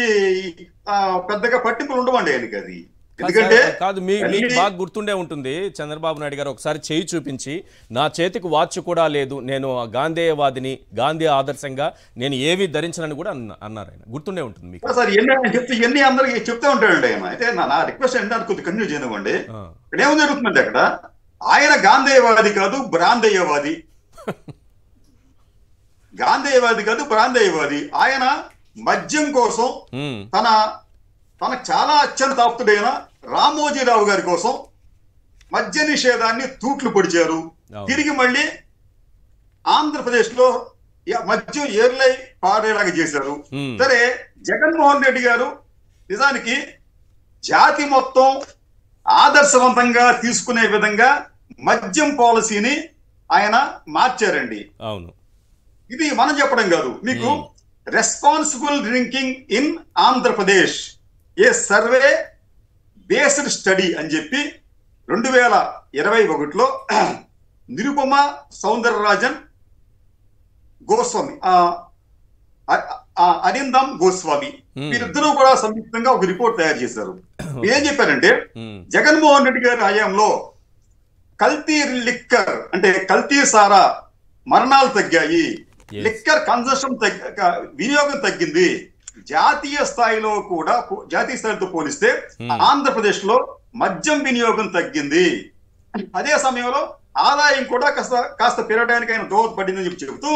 Speaker 3: పెద్దగా పట్టింపులు ఉండవండి ఆయనకి. అది ఎందుకంటే
Speaker 1: కాదు, మీకు బాగా గుర్తుండే ఉంటుంది, చంద్రబాబు నాయుడు గారు ఒకసారి చేయి చూపించి నా చేతికి వాచ్ కూడా లేదు, నేను గాంధేయవాదిని, గాంధీ ఆదర్శంగా నేను ఏవి ధరించనని కూడా అన్నారు ఆయన. గుర్తుండే ఉంటుంది మీకు.
Speaker 3: సార్ ఇవన్నీ అందరికి చెప్తా ఉంటాడండి ఆయన. అయితే నా రిక్వెస్ట్ ఏంటంటే కొద్దిగా కంటిన్యూ చేయనివ్వండి. ఇక్కడ ఏమో జరుగుతుందంటే అక్కడ ఆయన గాంధేయవాది కాదు, బ్రాందేయవాది. గాంధేయవాది కాదు, బ్రాందేయవాది. ఆయన మద్యం కోసం తనకు చాలా అత్యంత ఆప్తుడైన రామోజీరావు గారి కోసం మద్య నిషేధాన్ని తూట్లు పొడిచారు. తిరిగి మళ్ళీ ఆంధ్రప్రదేశ్ లో మద్యం ఏర్లై పారేలాగా చేశారు. సరే, జగన్మోహన్ రెడ్డి గారు నిజానికి జాతి మొత్తం ఆదర్శవంతంగా తీసుకునే విధంగా మద్యం పాలసీని ఆయన మార్చారండి.
Speaker 1: అవును,
Speaker 3: ఇది మనం చెప్పడం కాదు, మీకు responsible drinking in Andhra Pradesh A survey based study అని చెప్పి 2021లో నిరుపమ సౌందరరాజన్ గోస్వామి, అరిందమ్ గోస్వామి, వీరిద్దరూ కూడా సంయుక్తంగా ఒక రిపోర్ట్ తయారు చేశారు. ఏం చెప్పారంటే జగన్మోహన్ రెడ్డి గారి హయాంలో కల్తీ లిక్కర్ అంటే కల్తీ సారా మరణాలు తగ్గాయి, లిక్కర్ కన్సంప్షన్ వినియోగం తగ్గింది. జాతీయ స్థాయిలో కూడా జాతీయ స్థాయితో పోలిస్తే ఆంధ్రప్రదేశ్ లో మద్యం వినియోగం తగ్గింది. అదే సమయంలో ఆదాయం కూడా కాస్త పెరగడానికి ఆయన దోహదపడిందని చెప్పి చెబుతూ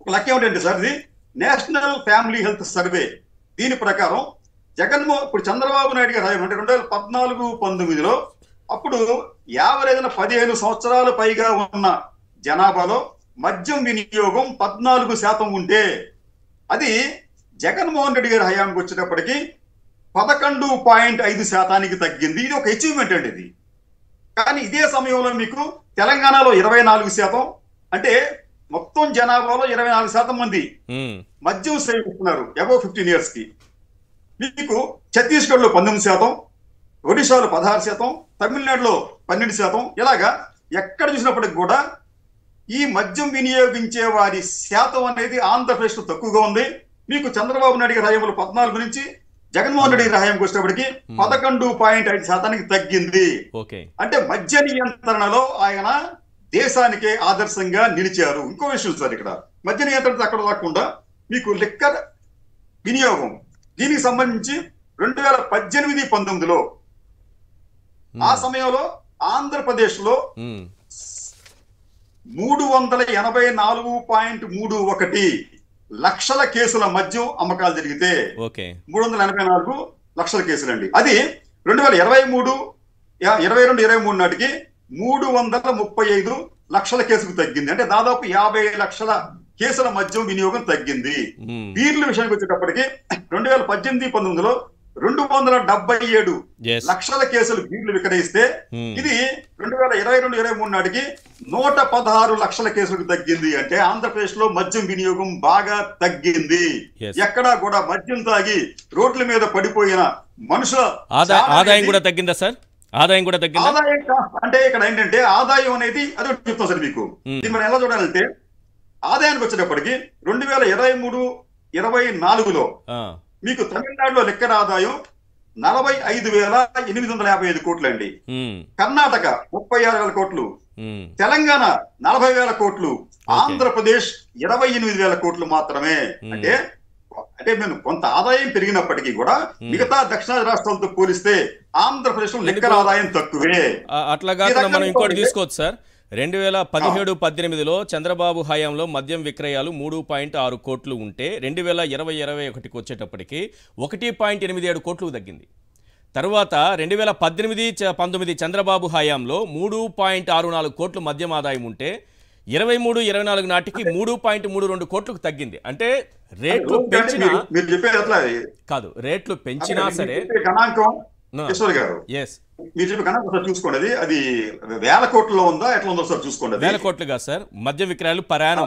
Speaker 3: ఒక లెక్క ఏమిటంటే సార్, ఇది నేషనల్ ఫ్యామిలీ హెల్త్ సర్వే. దీని ప్రకారం ఇప్పుడు చంద్రబాబు నాయుడు గారు అంటే 2014-19లో అప్పుడు యావరేజ్న 15 సంవత్సరాల పైగా ఉన్న జనాభాలో మద్యం వినియోగం 14% ఉంటే అది జగన్మోహన్ రెడ్డి గారి హయాంకి వచ్చేటప్పటికి 11.5% తగ్గింది. ఇది ఒక అచీవ్మెంట్ అండి ఇది. కానీ ఇదే సమయంలో మీకు తెలంగాణలో 24%, అంటే మొత్తం జనాభాలో 24% మంది మద్యం సేవిస్తున్నారు అబౌవ్ 15 years కి. మీకు ఛత్తీస్గఢ్ లో 19%, ఒడిశాలో 16%, తమిళనాడులో 12%. ఇలాగా ఎక్కడ చూసినప్పటికి కూడా ఈ మద్యం వినియోగించే వారి శాతం అనేది ఆంధ్రప్రదేశ్ లో తక్కువగా ఉంది. మీకు చంద్రబాబు నాయుడు గారి హయాంలో 14 నుంచి జగన్మోహన్ రెడ్డి గారి హయాంకి వచ్చేటప్పటికి 11.5% తగ్గింది. అంటే మద్య నియంత్రణలో ఆయన దేశానికే ఆదర్శంగా నిలిచారు. ఇంకో విషయం సార్, ఇక్కడ మద్య నియంత్రణ అక్కడ కాకుండా మీకు లిక్కర్ వినియోగం దీనికి సంబంధించి 2018-19లో ఆ సమయంలో ఆంధ్రప్రదేశ్ లో 384.31 లక్షల కేసుల మద్యం అమ్మకాలు జరిగితే 384 లక్షల కేసులండి. అది 2022-23 నాటికి 335 లక్షల కేసుకు తగ్గింది. అంటే దాదాపు 50 లక్షల కేసుల మద్యం వినియోగం తగ్గింది. బీర్ల విషయానికి వచ్చేటప్పటికి 2018-19లో 277
Speaker 1: Yes.
Speaker 3: లక్షల కేసులు బీర్లు విక్రయిస్తే ఇది 2022-23 నాటికి 116 లక్షల కేసులకు తగ్గింది. అంటే ఆంధ్రప్రదేశ్ లో మద్యం వినియోగం బాగా తగ్గింది.
Speaker 1: Yes.
Speaker 3: ఎక్కడా కూడా మద్యం తాగి రోడ్ల మీద పడిపోయిన మనుషుల
Speaker 1: ఆదాయం కూడా తగ్గిందా సార్? ఆదాయం కూడా తగ్గిందా?
Speaker 3: ఆదాయం అంటే ఇక్కడ ఏంటంటే ఆదాయం అనేది అది ఒకటి చెప్తాం సార్ మీకు. ఇది మనం ఎలా చూడాలంటే ఆదాయానికి వచ్చేటప్పటికి 2023-24లో మీకు తమిళనాడులో లెక్కల ఆదాయం 45,855 కోట్లు అండి. కర్ణాటక 36,000 కోట్లు, తెలంగాణ 40,000 కోట్లు, ఆంధ్రప్రదేశ్ 28,000 కోట్లు మాత్రమే. అంటే మేము కొంత ఆదాయం పెరిగినప్పటికీ కూడా మిగతా దక్షిణాది రాష్ట్రాలతో పోలిస్తే ఆంధ్రప్రదేశ్ లో లెక్కల ఆదాయం తక్కువే.
Speaker 1: అట్లాగా మనం ఇంకోటి తీసుకోవచ్చు సార్. 2017-18లో చంద్రబాబు హయాంలో మద్యం విక్రయాలు 3.6 కోట్లు ఉంటే 2020-21కి వచ్చేటప్పటికి 1.87 కోట్లకు తగ్గింది. తర్వాత 2018-19 చంద్రబాబు హయాంలో 3.64 కోట్లు మద్యం ఆదాయం ఉంటే 23-24 నాటికి 3.32 కోట్లకు తగ్గింది. అంటే రేట్లు పెంచినా
Speaker 3: మీరు చెప్పేది ఎట్లా
Speaker 1: కాదు, రేట్లు పెంచినా సరే
Speaker 3: గణాంకం ఈశ్వర్ గారు మీరు చెప్పే గణాంకం చూసుకోండి, అది 1000 కోట్లలో ఉందా ఎట్లా ఉందో సార్ చూసుకోండి.
Speaker 1: 1000 కోట్లుగా సార్ మద్య విక్రయాలు ప్రయాణం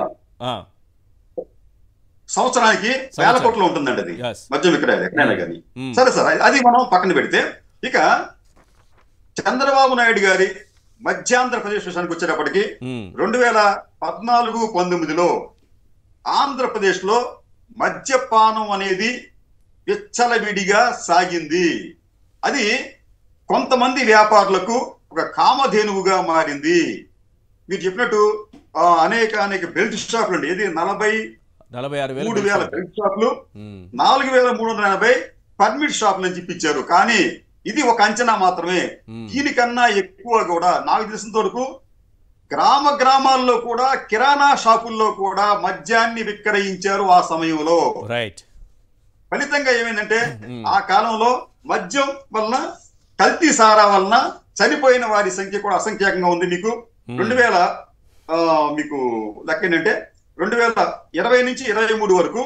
Speaker 3: సంవత్సరానికి 1000 కోట్లు ఉంటుందండి అది మద్యం విక్రయాలు ఎక్కడైనా కానీ. సరే సార్, అది మనం పక్కన పెడితే ఇక చంద్రబాబు నాయుడు గారి మధ్యాంధ్రప్రదేశ్ విషయానికి వచ్చేటప్పటికి 2014-19లో ఆంధ్రప్రదేశ్ లో మద్యపానం అనేది విచ్చలవిడిగా సాగింది. అది కొంతమంది వ్యాపారులకు ఒక కామధేనువుగా మారింది. మీరు చెప్పినట్టు అనేక బెల్ట్ షాపులు అండి. ఇది 43,000 బెల్ట్ షాపులు, 4,380 పర్మిట్ షాపులు అని చెప్పిచ్చారు. కానీ ఇది ఒక అంచనా మాత్రమే. దీనికన్నా ఎక్కువ కూడా నాకు తెలిసినంత వరకు గ్రామాల్లో కూడా కిరాణా షాపుల్లో కూడా మద్యాన్ని విక్రయించారు ఆ సమయంలో. ఫలితంగా ఏమైందంటే ఆ కాలంలో మద్యం వలన కల్తీ సారా వలన చనిపోయిన వారి సంఖ్య కూడా అసంఖ్యాకంగా ఉంది. మీకు 2000 మీకు లెక్క ఏంటంటే 2020-23 వరకు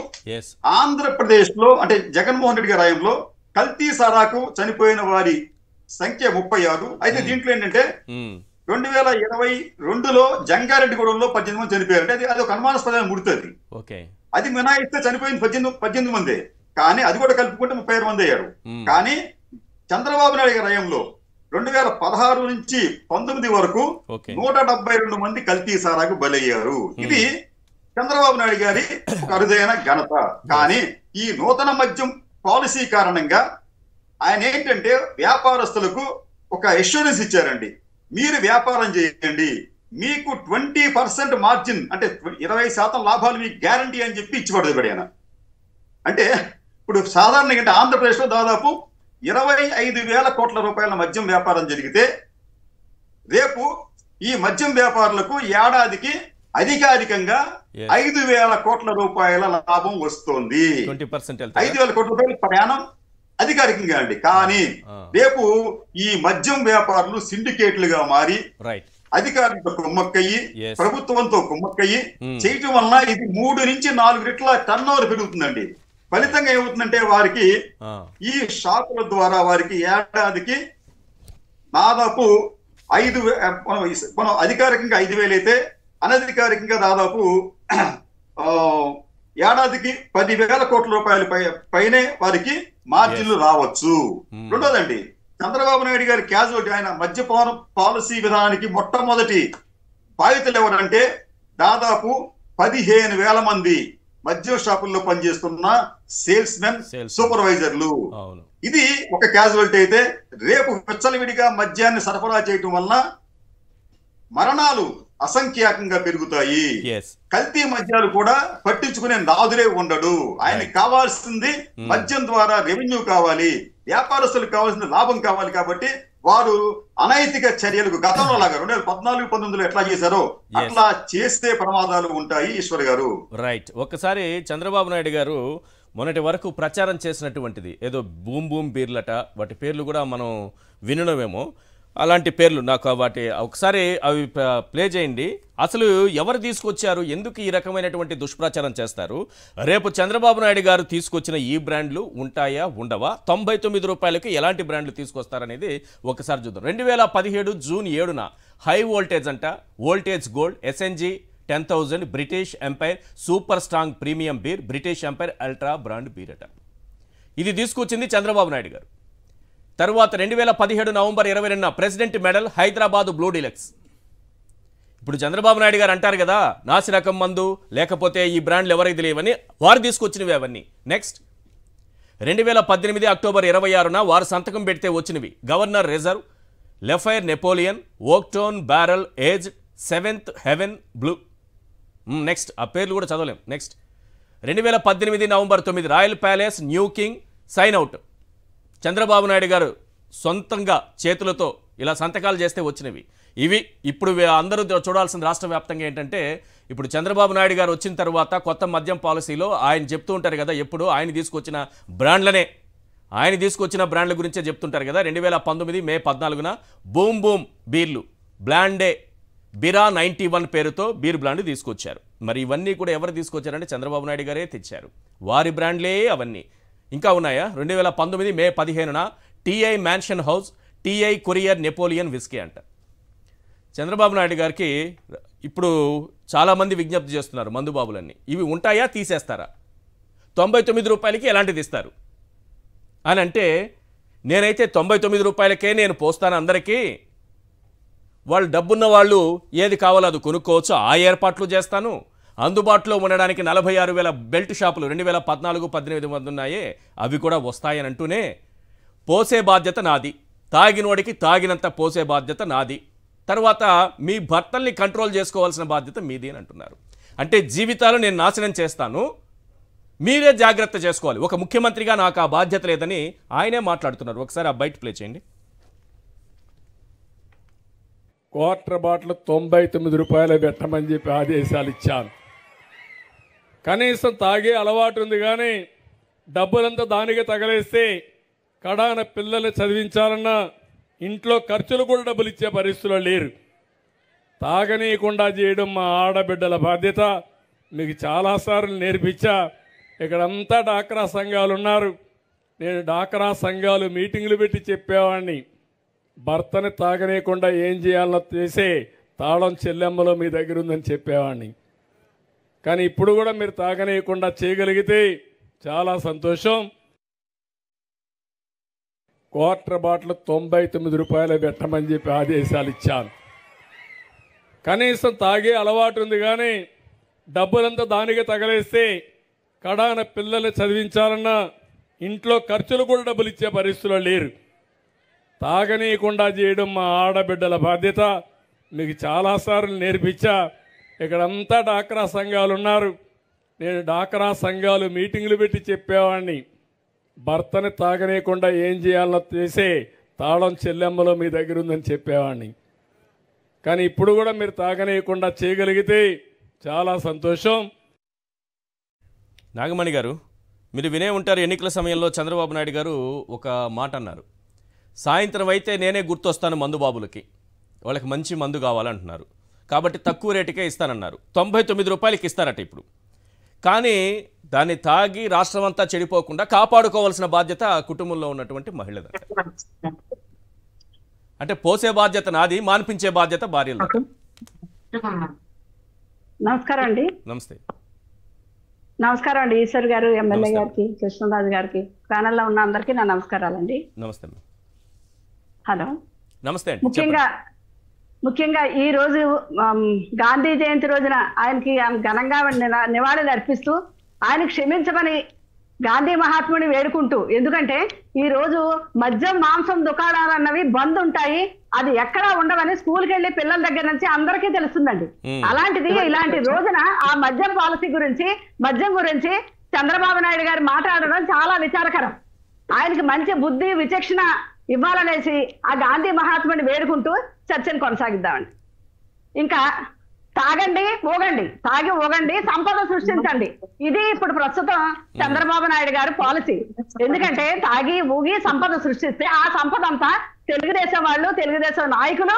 Speaker 3: ఆంధ్రప్రదేశ్ లో అంటే జగన్మోహన్ రెడ్డి గారి హయాంలో కల్తీ సారాకు చనిపోయిన వారి సంఖ్య 36. అయితే దీంట్లో ఏంటంటే 2022లో జంగారెడ్డిగూడెంలో 18 మంది చనిపోయారు. అంటే అది ఒక అనుమానాస్పదమైన ముడుతుంది. అది మినాయిస్తే చనిపోయింది 18 మంది, కానీ అది కూడా కలుపుకుంటే 36 మంది అయ్యారు. కానీ చంద్రబాబు నాయుడు గారి హయాంలో 2016-19 వరకు 172 మంది కల్తీ సారాకు బలయ్యారు. ఇది చంద్రబాబు నాయుడు గారి అరుదైన ఘనత. కానీ ఈ నూతన మద్యం పాలసీ కారణంగా ఆయన ఏంటంటే వ్యాపారస్తులకు ఒక అష్యూరెన్స్ ఇచ్చారండి. మీరు వ్యాపారం చేయండి, మీకు 20% మార్జిన్ అంటే 20% లాభాలు మీకు గ్యారంటీ అని చెప్పి ఇచ్చిపడదు ఆయన. అంటే ఇప్పుడు సాధారణంగా ఆంధ్రప్రదేశ్ లో దాదాపు 25,000 కోట్ల రూపాయల మద్యం వ్యాపారం జరిగితే రేపు ఈ మద్యం వ్యాపారులకు ఏడాదికి అధికారికంగా 5,000 కోట్ల రూపాయల లాభం వస్తుంది. 5,000 కోట్ల రూపాయల ప్రయాణం అధికారికంగా అండి. కానీ రేపు ఈ మద్యం వ్యాపారులు సిండికేట్లుగా మారి అధికారులతో కుమ్మక్కయ్యి ప్రభుత్వంతో కుమ్మక్కయ్యి చేయటం వలన ఇది 3 నుంచి 4 రెట్ల టర్న్ ఓవర్ పెరుగుతుందండి. ఫలితంగా ఏమవుతుందంటే వారికి ఈ షాపుల ద్వారా వారికి ఏడాదికి దాదాపు 5,000 అధికారికంగా 5,000 అయితే అనధికారికంగా దాదాపు ఏడాదికి 10,000 కోట్ల రూపాయల పైనే వారికి మార్జిన్లు రావచ్చు. రెండోదండి, చంద్రబాబు నాయుడు గారి క్యాజువాలిటీ ఆయన మద్యపాన పాలసీ విధానానికి మొట్టమొదటి బాధితులు ఎవరంటే దాదాపు 15,000 మంది మద్యం షాపుల్లో పనిచేస్తున్న సేల్స్ మెన్, సూపర్వైజర్లు. ఇది ఒక క్యాజువాలిటీ అయితే రేపు విచ్చలవిడిగా మద్యాన్ని సరఫరా చేయటం వలన మరణాలు అసంఖ్యాకంగా పెరుగుతాయి. కల్తీ మద్యాలు కూడా పట్టించుకునే నాదులే ఉండడు. ఆయనకి కావాల్సింది మద్యం ద్వారా రెవెన్యూ కావాలి, వ్యాపారస్తులకు కావాల్సింది లాభం కావాలి. కాబట్టి వారు అనైతిక చర్యలకు గతంలో లాగా 2014-19లో ఎట్లా చేశారో అట్లా చేస్తే ప్రమాదాలు ఉంటాయి. ఈశ్వర్ గారు
Speaker 1: రైట్. ఒక్కసారి చంద్రబాబు నాయుడు గారు మొన్నటి వరకు ప్రచారం చేసినటువంటిది ఏదో బూమ్ బూమ్ బీర్లట, వాటి పేర్లు కూడా మనం వినడమేమో, అలాంటి పేర్లు నాకు వాటి ఒకసారి అవి ప్లే చేయండి. అసలు ఎవరు తీసుకొచ్చారు, ఎందుకు ఈ రకమైనటువంటి దుష్ప్రచారం చేస్తారు, రేపు చంద్రబాబు నాయుడు గారు తీసుకొచ్చిన ఈ బ్రాండ్లు ఉంటాయా ఉండవా, 99 రూపాయలకి ఎలాంటి బ్రాండ్లు తీసుకొస్తారనేది ఒకసారి చూద్దాం. 2017 జూన్ 7న హై వోల్టేజ్ అంట, voltage gold, SNG 10,000, British Empire super strong premium beer, British Empire ultra brand beer అట. ఇది తీసుకొచ్చింది చంద్రబాబు నాయుడు గారు. తరువాత 2017 నవంబర్ 22న president medal Hyderabad blue deluxe. ఇప్పుడు చంద్రబాబు నాయుడు గారు అంటారు కదా, నాసి రకం మందు లేకపోతే ఈ బ్రాండ్లు ఎవరికి తెలియవని, వారు తీసుకొచ్చినవి అవన్నీ. నెక్స్ట్ 2018 అక్టోబర్ 26న వారు సంతకం పెడితే వచ్చినవి గవర్నర్ రిజర్వ్, లెఫైర్ Napoleon, Oakton barrel age, 7th heaven blue. Next ఆ పేర్లు కూడా చదవలేం. Next 2018 November 9 royal palace new king sign out. Chandrababu Naidu garu సొంతంగా చేతులతో ఇలా సంతకాలు చేస్తే వచ్చినవి ఇవి. ఇప్పుడు అందరూ చూడాల్సిన రాష్ట్ర వ్యాప్తంగా ఏంటంటే, ఇప్పుడు చంద్రబాబు నాయుడు గారు వచ్చిన తర్వాత కొత్త మద్యం పాలసీలో ఆయన చెప్తూ ఉంటారు కదా, ఎప్పుడు ఆయన తీసుకొచ్చిన బ్రాండ్ల గురించే చెప్తుంటారు కదా. 2019 మే 14న బూమ్ బూమ్ బీర్లు బ్లాండే బిరా 91 పేరుతో బీర్ బ్రాండ్ తీసుకొచ్చారు. మరి ఇవన్నీ కూడా ఎవరు తీసుకొచ్చారంటే చంద్రబాబు నాయుడు గారే తెచ్చారు. వారి బ్రాండ్లే అవన్నీ. ఇంకా ఉన్నాయా? 2019 మే 15న TI mansion house, TI courier Napoleon whisky అంట. చంద్రబాబు నాయుడు గారికి ఇప్పుడు చాలామంది విజ్ఞప్తి చేస్తున్నారు, మందుబాబులన్నీ ఇవి ఉంటాయా తీసేస్తారా, 99 రూపాయలకి ఎలాంటిది ఇస్తారు అని అంటే, నేనైతే 99 రూపాయలకే నేను పోస్తాను అందరికీ, వాళ్ళు డబ్బున్న వాళ్ళు ఏది కావాలో అది కొనుక్కోవచ్చు, ఆ ఏర్పాట్లు చేస్తాను. అందుబాటులో ఉండడానికి 46,000 బెల్ట్ షాపులు 2014-18 మంది ఉన్నాయే, అవి కూడా వస్తాయని అంటూనే, పోసే బాధ్యత నాది, తాగినోడికి తాగినంత పోసే బాధ్యత నాది, తర్వాత మీ భర్తల్ని కంట్రోల్ చేసుకోవాల్సిన బాధ్యత మీది అని అంటున్నారు. అంటే జీవితాలు నేను నాశనం చేస్తాను, మీరే జాగ్రత్త చేసుకోవాలి, ఒక ముఖ్యమంత్రిగా నాకు ఆ బాధ్యత లేదని ఆయనే మాట్లాడుతున్నారు. ఒకసారి ఆ బయట ప్లే చేయండి.
Speaker 4: క్వార్టర్ బాటిల్ 99 రూపాయలు పెట్టమని చెప్పి ఆదేశాలు ఇచ్చాను. కనీసం తాగే అలవాటు ఉంది, కానీ డబ్బులంతా దానికి తగలేస్తే కడాన పిల్లల్ని చదివించాలన్నా ఇంట్లో ఖర్చులు కూడా డబ్బులు ఇచ్చే పరిస్థితుల్లో లేరు. తాగనీయకుండా చేయడం మా ఆడబిడ్డల బాధ్యత. మీకు చాలాసార్లు నేర్పించా. ఇక్కడంతా డాక్రా సంఘాలు ఉన్నారు. నేను డాక్రా సంఘాలు మీటింగులు పెట్టి చెప్పేవాడిని, భర్తని తాగనీయకుండా ఏం చేయాలో చేసే తాళం చెల్లెమ్మలో మీ దగ్గర ఉందని చెప్పేవాడిని. కానీ ఇప్పుడు కూడా మీరు తాగనీయకుండా చేయగలిగితే చాలా సంతోషం. క్వార్టర్ బాటిల్ 99 రూపాయలు పెట్టమని చెప్పి ఆదేశాలు ఇచ్చాను. కనీసం తాగే అలవాటు ఉంది, కానీ డబ్బులంతా దానికి తగలేస్తే కడాన పిల్లల్ని చదివించాలన్నా ఇంట్లో ఖర్చులు కూడా డబ్బులు ఇచ్చే పరిస్థితుల్లో లేరు. తాగనీయకుండా చేయడం మా ఆడబిడ్డల బాధ్యత. మీకు చాలాసార్లు నేర్పించా. ఇక్కడంతా డాక్రా సంఘాలు ఉన్నారు. నేను డాక్రా సంఘాలు మీటింగులు పెట్టి చెప్పేవాడిని, భర్తని తాగనీయకుండా ఏం చేయాలో చేసే తాళం చెల్లెమ్మలో మీ దగ్గర ఉందని చెప్పేవాడిని. కానీ ఇప్పుడు కూడా మీరు తాగనీయకుండా చేయగలిగితే చాలా సంతోషం.
Speaker 1: నాగమణి గారు, మీరు వినే ఉంటారు, ఎన్నికల సమయంలో చంద్రబాబు నాయుడు గారు ఒక మాట అన్నారు, సాయంత్రం అయితే నేనే గుర్తొస్తాను మందుబాబులకి, వాళ్ళకి మంచి మందు కావాలంటున్నారు, కాబట్టి తక్కువ రేటుకే ఇస్తానన్నారు. 99 రూపాయలకి ఇస్తారట ఇప్పుడు. కానీ దాన్ని తాగి రాష్ట్రం అంతా చెడిపోకుండా కాపాడుకోవాల్సిన బాధ్యత కుటుంబంలో ఉన్నటువంటి మహిళది. అంటే పోసే బాధ్యత నాది, మాన్పించే బాధ్యత భార్యలు.
Speaker 5: నమస్కారం అండి.
Speaker 1: నమస్తే.
Speaker 5: నమస్కారం అండి ఈశ్వర్ గారు, ఎమ్మెల్యే గారికి, కృష్ణరాజు గారికి, ప్యానెల్లో ఉన్న అందరికీ నా నమస్కారాలండి.
Speaker 1: నమస్తే.
Speaker 5: హలో.
Speaker 1: నమస్తే.
Speaker 5: ముఖ్యంగా ఈ రోజు గాంధీ జయంతి రోజున ఆయనకి ఘనంగా నివాళులు అర్పిస్తూ ఆయన క్షమించమని గాంధీ మహాత్ముని వేడుకుంటూ, ఎందుకంటే ఈ రోజు మద్యం మాంసం దుకాణాలు అన్నవి బంద్ ఉంటాయి, అది ఎక్కడా ఉండవని స్కూల్కి వెళ్ళి పిల్లల దగ్గర నుంచి అందరికీ తెలుస్తుందండి. అలాంటిది ఇలాంటి రోజున ఆ మద్యం పాలసీ గురించి, మద్యం గురించి చంద్రబాబు నాయుడు గారు మాట్లాడడం చాలా విచారకరం. ఆయనకి మంచి బుద్ధి విచక్షణ ఇవ్వాలనేసి ఆ గాంధీ మహాత్ముని వేడుకుంటూ చర్చను కొనసాగిద్దామండి. ఇంకా తాగండి ఊగండి, తాగి ఊగండి, సంపద సృష్టించండి, ఇది ఇప్పుడు ప్రస్తుతం చంద్రబాబు నాయుడు గారి పాలసీ. ఎందుకంటే తాగి ఊగి సంపద సృష్టిస్తే ఆ సంపద అంతా తెలుగుదేశం వాళ్ళు, తెలుగుదేశం నాయకులు,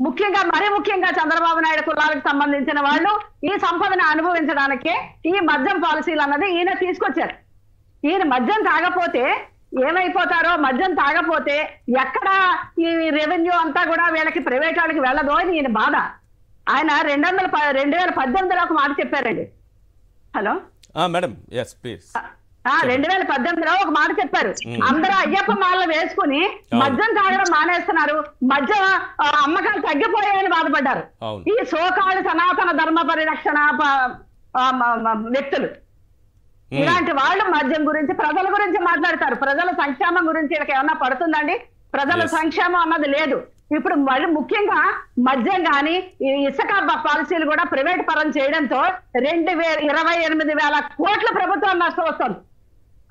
Speaker 5: ముఖ్యంగా మరీ ముఖ్యంగా చంద్రబాబు నాయుడు కులాలకు సంబంధించిన వాళ్ళు ఈ సంపదను అనుభవించడానికే ఈ మద్యం పాలసీలు అన్నది ఈయన తీసుకొచ్చారు. ఈయన మద్యం తాగపోతే ఏమైపోతారో, మద్యం తాగపోతే ఎక్కడ ఈ రెవెన్యూ అంతా కూడా వీళ్ళకి ప్రైవేట్ వాళ్ళకి వెళ్ళదో అని ఈయన బాధ. ఆయన 2018లో ఒక మాట చెప్పారండి. Hello
Speaker 1: madam, yes please.
Speaker 5: 2018లో ఒక మాట చెప్పారు. అందరూ అయ్యప్ప మాలలు వేసుకుని మద్యం తాగడం మానేస్తున్నారు, మద్యం అమ్మకాలు తగ్గిపోయాయని బాధపడ్డారు ఈ సోకాళ్ళు సనాతన ధర్మ పరిరక్షణ వ్యక్తులు. ఇలాంటి వాళ్ళు మద్యం గురించి, ప్రజల గురించి మాట్లాడతారు. ప్రజల సంక్షేమం గురించి వీళ్ళకి ఏమన్నా పడుతుందండి? ప్రజల సంక్షేమం అన్నది లేదు. ఇప్పుడు మరి ముఖ్యంగా మద్యం కానీ ఈ ఇసుక పాలసీలు కూడా ప్రైవేట్ పరం చేయడంతో 28,000 కోట్ల ప్రభుత్వం నష్టం వస్తుంది.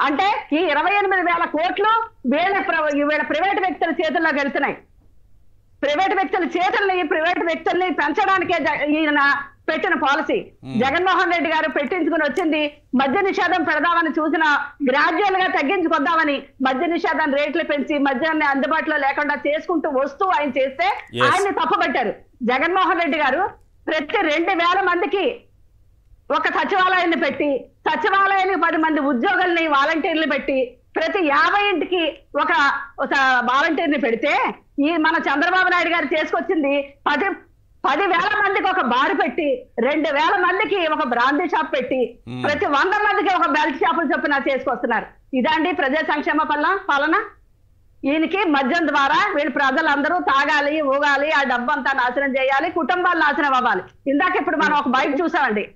Speaker 5: అంటే ఈ 28,000 కోట్లు వీళ్ళ ప్రైవేట్ వ్యక్తుల చేతుల్లో వెళ్తున్నాయి. ప్రైవేట్ వ్యక్తుల్ని పెంచడానికే ఈయన పెట్టిన పాలసీ. జగన్మోహన్ రెడ్డి గారు పెట్టించుకుని వచ్చింది మద్య నిషేధం పెడదామని చూసిన, గ్రాడ్యువల్ గా తగ్గించుకొద్దామని మద్య నిషేధం రేట్లు పెంచి మద్యాన్ని అందుబాటులో లేకుండా చేసుకుంటూ వస్తూ ఆయన చేస్తే ఆయన్ని తప్పుపట్టారు. జగన్మోహన్ రెడ్డి గారు ప్రతి 2,000 మందికి ఒక సచివాలయాన్ని పెట్టి, సచివాలయానికి 10 మంది ఉద్యోగుల్ని వాలంటీర్లు పెట్టి, ప్రతి 50 ఇంటికి ఒక వాలంటీర్ని పెడితే ఈ మన చంద్రబాబు నాయుడు గారు చేసుకొచ్చింది 10,000 మందికి ఒక బారు పెట్టి, 2,000 మందికి ఒక బ్రాందీ షాప్ పెట్టి, ప్రతి 100 మందికి ఒక బెల్ట్ షాపులు చొప్పున చేసుకొస్తున్నారు. ఇదండి ప్రజా సంక్షేమ పాలన. ఈయనకి మద్యం ద్వారా వీళ్ళు ప్రజలందరూ తాగాలి, ఊగాలి, ఆ డబ్బంతా నాశనం చేయాలి, కుటుంబాలు నాశనం అవ్వాలి. ఇందాక ఇప్పుడు మనం ఒక బైక్ చూసామండి.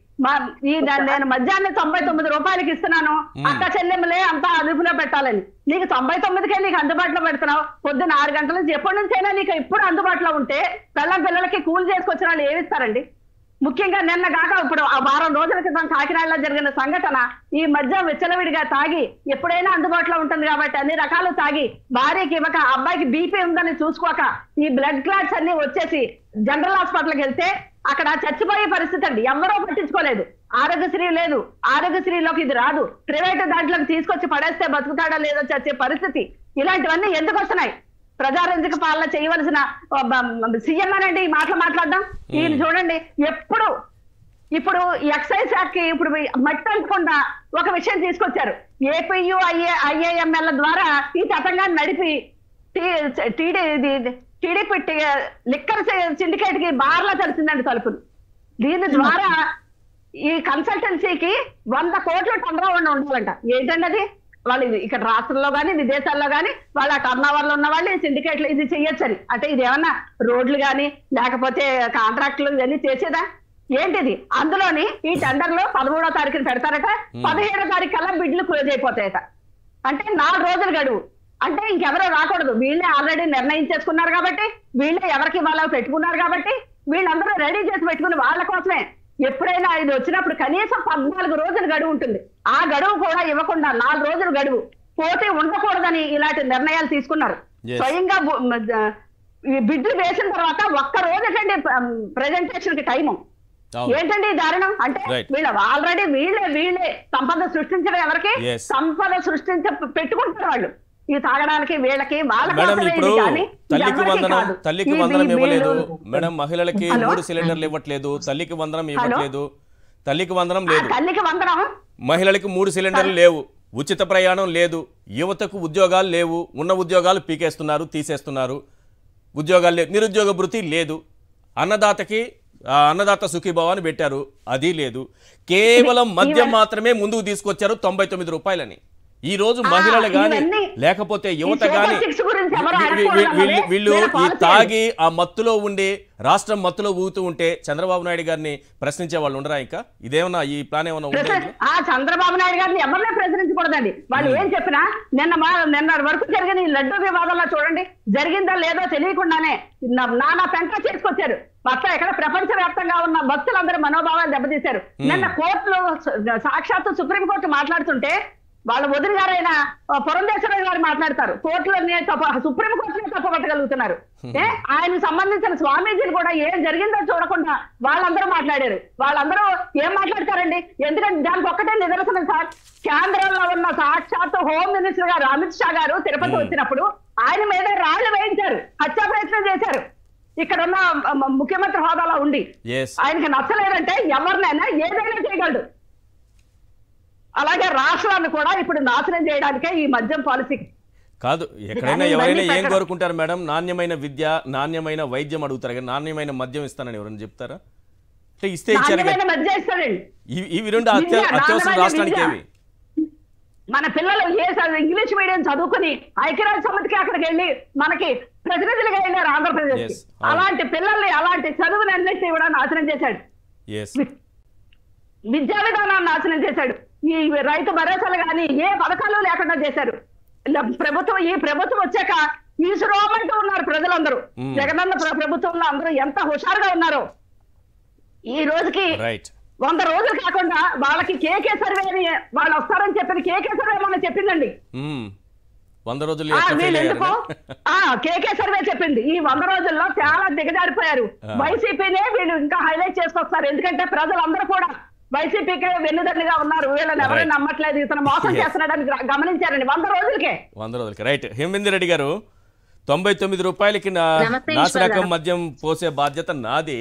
Speaker 5: నేను మద్యాన్ని 99 రూపాయలకి ఇస్తున్నాను, అక్క చెల్లెమ్మలే అంతా అదుపులో పెట్టాలని. నీకు 99కే నీకు అందుబాటులో పెడుతున్నావు. పొద్దున్న 6 గంటల నుంచి ఎప్పటి నుంచైనా నీకు ఇప్పుడు అందుబాటులో ఉంటే పిల్లలకి కూలి చేసుకొచ్చిన వాళ్ళు ఏమిస్తారండి? ముఖ్యంగా నిన్న కాక ఇప్పుడు ఆ 10 రోజుల క్రితం కాకినాడలో జరిగిన సంఘటన, ఈ మద్యం విచ్చలవిడిగా తాగి ఎప్పుడైనా అందుబాటులో ఉంటుంది కాబట్టి అన్ని రకాలు తాగి భార్యకి ఇవ్వక, అబ్బాయికి బీపీ ఉందని చూసుకోక ఈ బ్లడ్ క్లాట్స్ అన్ని వచ్చేసి జనరల్ హాస్పిటల్కి వెళ్తే అక్కడ చచ్చిపోయే పరిస్థితి అండి. ఎవరో పట్టించుకోలేదు. ఆరోగ్యశ్రీ లేదు, ఆరోగ్యశ్రీలోకి ఇది రాదు, ప్రైవేట్ దాంట్లోకి తీసుకొచ్చి పడేస్తే బతుకుతాడా లేదో చచ్చే పరిస్థితి. ఇలాంటివన్నీ ఎందుకు వస్తున్నాయి? ప్రజారంజక పాలన చేయవలసిన సీఎం అనండి ఈ మాటలు మాట్లాడడం. ఈయన చూడండి ఇప్పుడు ఎక్సైజ్ శాఖకి ఇప్పుడు మట్టి అంటకుండా ఒక విషయం తీసుకొచ్చారు. ఏపీయు ఐఏఎంఎల్ ద్వారా ఈ తతంగాన్ని నడిపి టీడీపీ లిక్కర్ సిండికేట్ కి బార్లా తెలిసిందండి తలుపులు. దీని ద్వారా ఈ కన్సల్టెన్సీకి 100 కోట్ల టర్నోవర్ ఉండాలంట. ఏంటండి అది? వాళ్ళు ఇక్కడ రాష్ట్రంలో కానీ విదేశాల్లో కానీ వాళ్ళ టర్నోవర్లో ఉన్న వాళ్ళు ఈ సిండికేట్లు ఇది చెయ్యొచ్చని అంటే ఇది ఏమన్నా రోడ్లు కానీ లేకపోతే కాంట్రాక్టులు ఇవన్నీ చేసేదా ఏంటిది? అందులోని ఈ టెండర్లు 13వ తారీఖున పెడతారట, 17వ తారీఖు కల్లా బిడ్లు క్లోజ్ అయిపోతాయట. అంటే 4 రోజులు గడువు. అంటే ఇంకెవరో రాకూడదు. వీళ్ళే ఆల్రెడీ నిర్ణయించేసుకున్నారు కాబట్టి, వీళ్ళే ఎవరికి వాళ్ళకి పెట్టుకున్నారు కాబట్టి వీళ్ళందరూ రెడీ చేసి పెట్టుకుని వాళ్ళ కోసమే. ఎప్పుడైనా ఇది వచ్చినప్పుడు కనీసం 14 రోజులు గడువు ఉంటుంది. ఆ గడువు కూడా ఇవ్వకుండా 4 రోజులు గడువు పోటీ ఉండకూడదని ఇలాంటి నిర్ణయాలు తీసుకున్నారు. స్వయంగా బిడ్లు వేసిన తర్వాత 1 రోజుకండి ప్రెజెంటేషన్ కి టైము. ఏంటండి ఈ దారుణం? అంటే వీళ్ళు ఆల్రెడీ వీళ్ళే సంపద సృష్టించడం, ఎవరికి సంపద పెట్టుకుంటారు వాళ్ళు ఈ తాగడానికి వీళ్ళకి
Speaker 1: మేడం. ఇప్పుడు తల్లికి వందనం ఇవ్వలేదు మేడం, మహిళలకి 3 సిలిండర్లు ఇవ్వట్లేదు, తల్లికి వందనం ఇవ్వట్లేదు, తల్లికి వందనం లేదు, మహిళలకి 3 సిలిండర్లు లేవు, ఉచిత ప్రయాణం లేదు, యువతకు ఉద్యోగాలు లేవు, ఉన్న ఉద్యోగాలు పీకేస్తున్నారు, తీసేస్తున్నారు, ఉద్యోగాలు లేవు, నిరుద్యోగ భృతి లేదు, అన్నదాత సుఖీభావ అని పెట్టారు, అది లేదు, కేవలం మద్యం మాత్రమే ముందుకు తీసుకొచ్చారు 99 రూపాయలని. ఈ రోజు మహిళలు గాని లేకపోతే యువత గాని వీళ్ళు ఈ తాగి ఆ మత్తులో ఉండి రాష్ట్రం మత్తులో ఊగుతూ ఉంటే చంద్రబాబు నాయుడు గారిని ప్రశ్నించే వాళ్ళు ఉండరా? ఇంకా ఇదేమన్నా ఈ ప్లాన్ ఏమన్నా ఉందా?
Speaker 5: చంద్రబాబు నాయుడు గారిని ఎవరినే ప్రశ్నించకూడదండి. వాళ్ళు ఏం చెప్పినా నిన్న వరకు జరిగిన ఈ లడ్డూ వివాదంలో చూడండి, జరిగిందో లేదో తెలియకుండానే నానా పెంట చేసుకొచ్చారు. మొత్తం ఇక్కడ ప్రపంచ వ్యాప్తంగా ఉన్న భక్తులందరూ మనోభావాలు దెబ్బతీశారు. నిన్న కోర్టులో సాక్షాత్తు సుప్రీంకోర్టు మాట్లాడుతుంటే వాళ్ళ వదిలి గారైన పురంధేశ్వరరావు గారు మాట్లాడతారు, కోర్టులోనే సుప్రీంకోర్టునే తప్పబట్టగలుగుతున్నారు. ఆయనకు సంబంధించిన స్వామీజీలు కూడా ఏం జరిగిందో చూడకుండా వాళ్ళందరూ మాట్లాడారు. వాళ్ళందరూ ఏం మాట్లాడతారండి? ఎందుకంటే దానికి ఒక్కటే నిదర్శనం సార్. కేంద్రంలో ఉన్న సాక్షాత్తు హోమ్ మినిస్టర్ గారు అమిత్ షా గారు తిరుపతి వచ్చినప్పుడు ఆయన మీద రాళ్లు వేయించారు, హత్యా ప్రయత్నం చేశారు ఇక్కడ ఉన్న ముఖ్యమంత్రి హోదాలో ఉండి. ఆయనకి నచ్చలేదంటే ఎవరినైనా ఏదైనా చేయగలడు. అలాగే రాష్ట్రాన్ని కూడా ఇప్పుడు నాశనం చేయడానికే ఈ మద్యం పాలసీ.
Speaker 1: కాదు, ఎక్కడైనా ఎవరైనా ఏం కోరుకుంటారు మేడం? నాణ్యమైన విద్య, నాణ్యమైన వైద్యం అడుగుతారు కానీ నాణ్యమైన మద్యం ఇస్తానని ఎవరైనా చెప్తారా? అంటే ఇస్తే ఇచ్చారు. ఇవి రెండు అత్యవసరం రాష్ట్రానికి. ఏవి
Speaker 5: మన పిల్లలు ఇంగ్లీష్ మీడియం చదువుకుని ఐక్యరాజ్య సమితికి అక్కడికి వెళ్ళి మనకి ప్రతినిధులుగా వెళ్ళారు ఆంధ్రప్రదేశ్. అలాంటి పిల్లల్ని, అలాంటి చదువుని అన్నింటినీ కూడా నాశనం చేశాడు. విద్యా విధానాన్ని నాశనం చేశాడు. ఈ రైతు భరోసాలు కానీ ఏ పథకాలు లేకుండా చేశారు. ఈ ప్రభుత్వం వచ్చాక ఈశ్వరోమంటూ ఉన్నారు ప్రజలందరూ. జగనన్న ప్రభుత్వంలో అందరూ ఎంత హుషారుగా ఉన్నారో. ఈ రోజుకి 100 రోజులు కాకుండా వాళ్ళకి కేకే సర్వే అని వాళ్ళు వస్తారని చెప్పిన కేకే సర్వే మొన్న చెప్పిందండి.
Speaker 1: 100 రోజులు
Speaker 5: కేకే సర్వే చెప్పింది. ఈ 100 రోజుల్లో చాలా దిగజారిపోయారు. వైసీపీనే వీళ్ళు ఇంకా హైలైట్ చేసుకొస్తారు. ఎందుకంటే ప్రజలందరూ కూడా వైసీపీకే వెన్నుదన్నుగా ఉన్నారు. వీళ్ళని ఎవరైనా నమ్మట్లేదు, ఇతను మోసం చేస్తున్నాడని గమనించారండి 100 రోజులకి.
Speaker 1: రైట్. హేమేందర్ రెడ్డి గారు, 99 రూపాయలకి నాసిరకం మద్యం పోసే బాధ్యత నాది,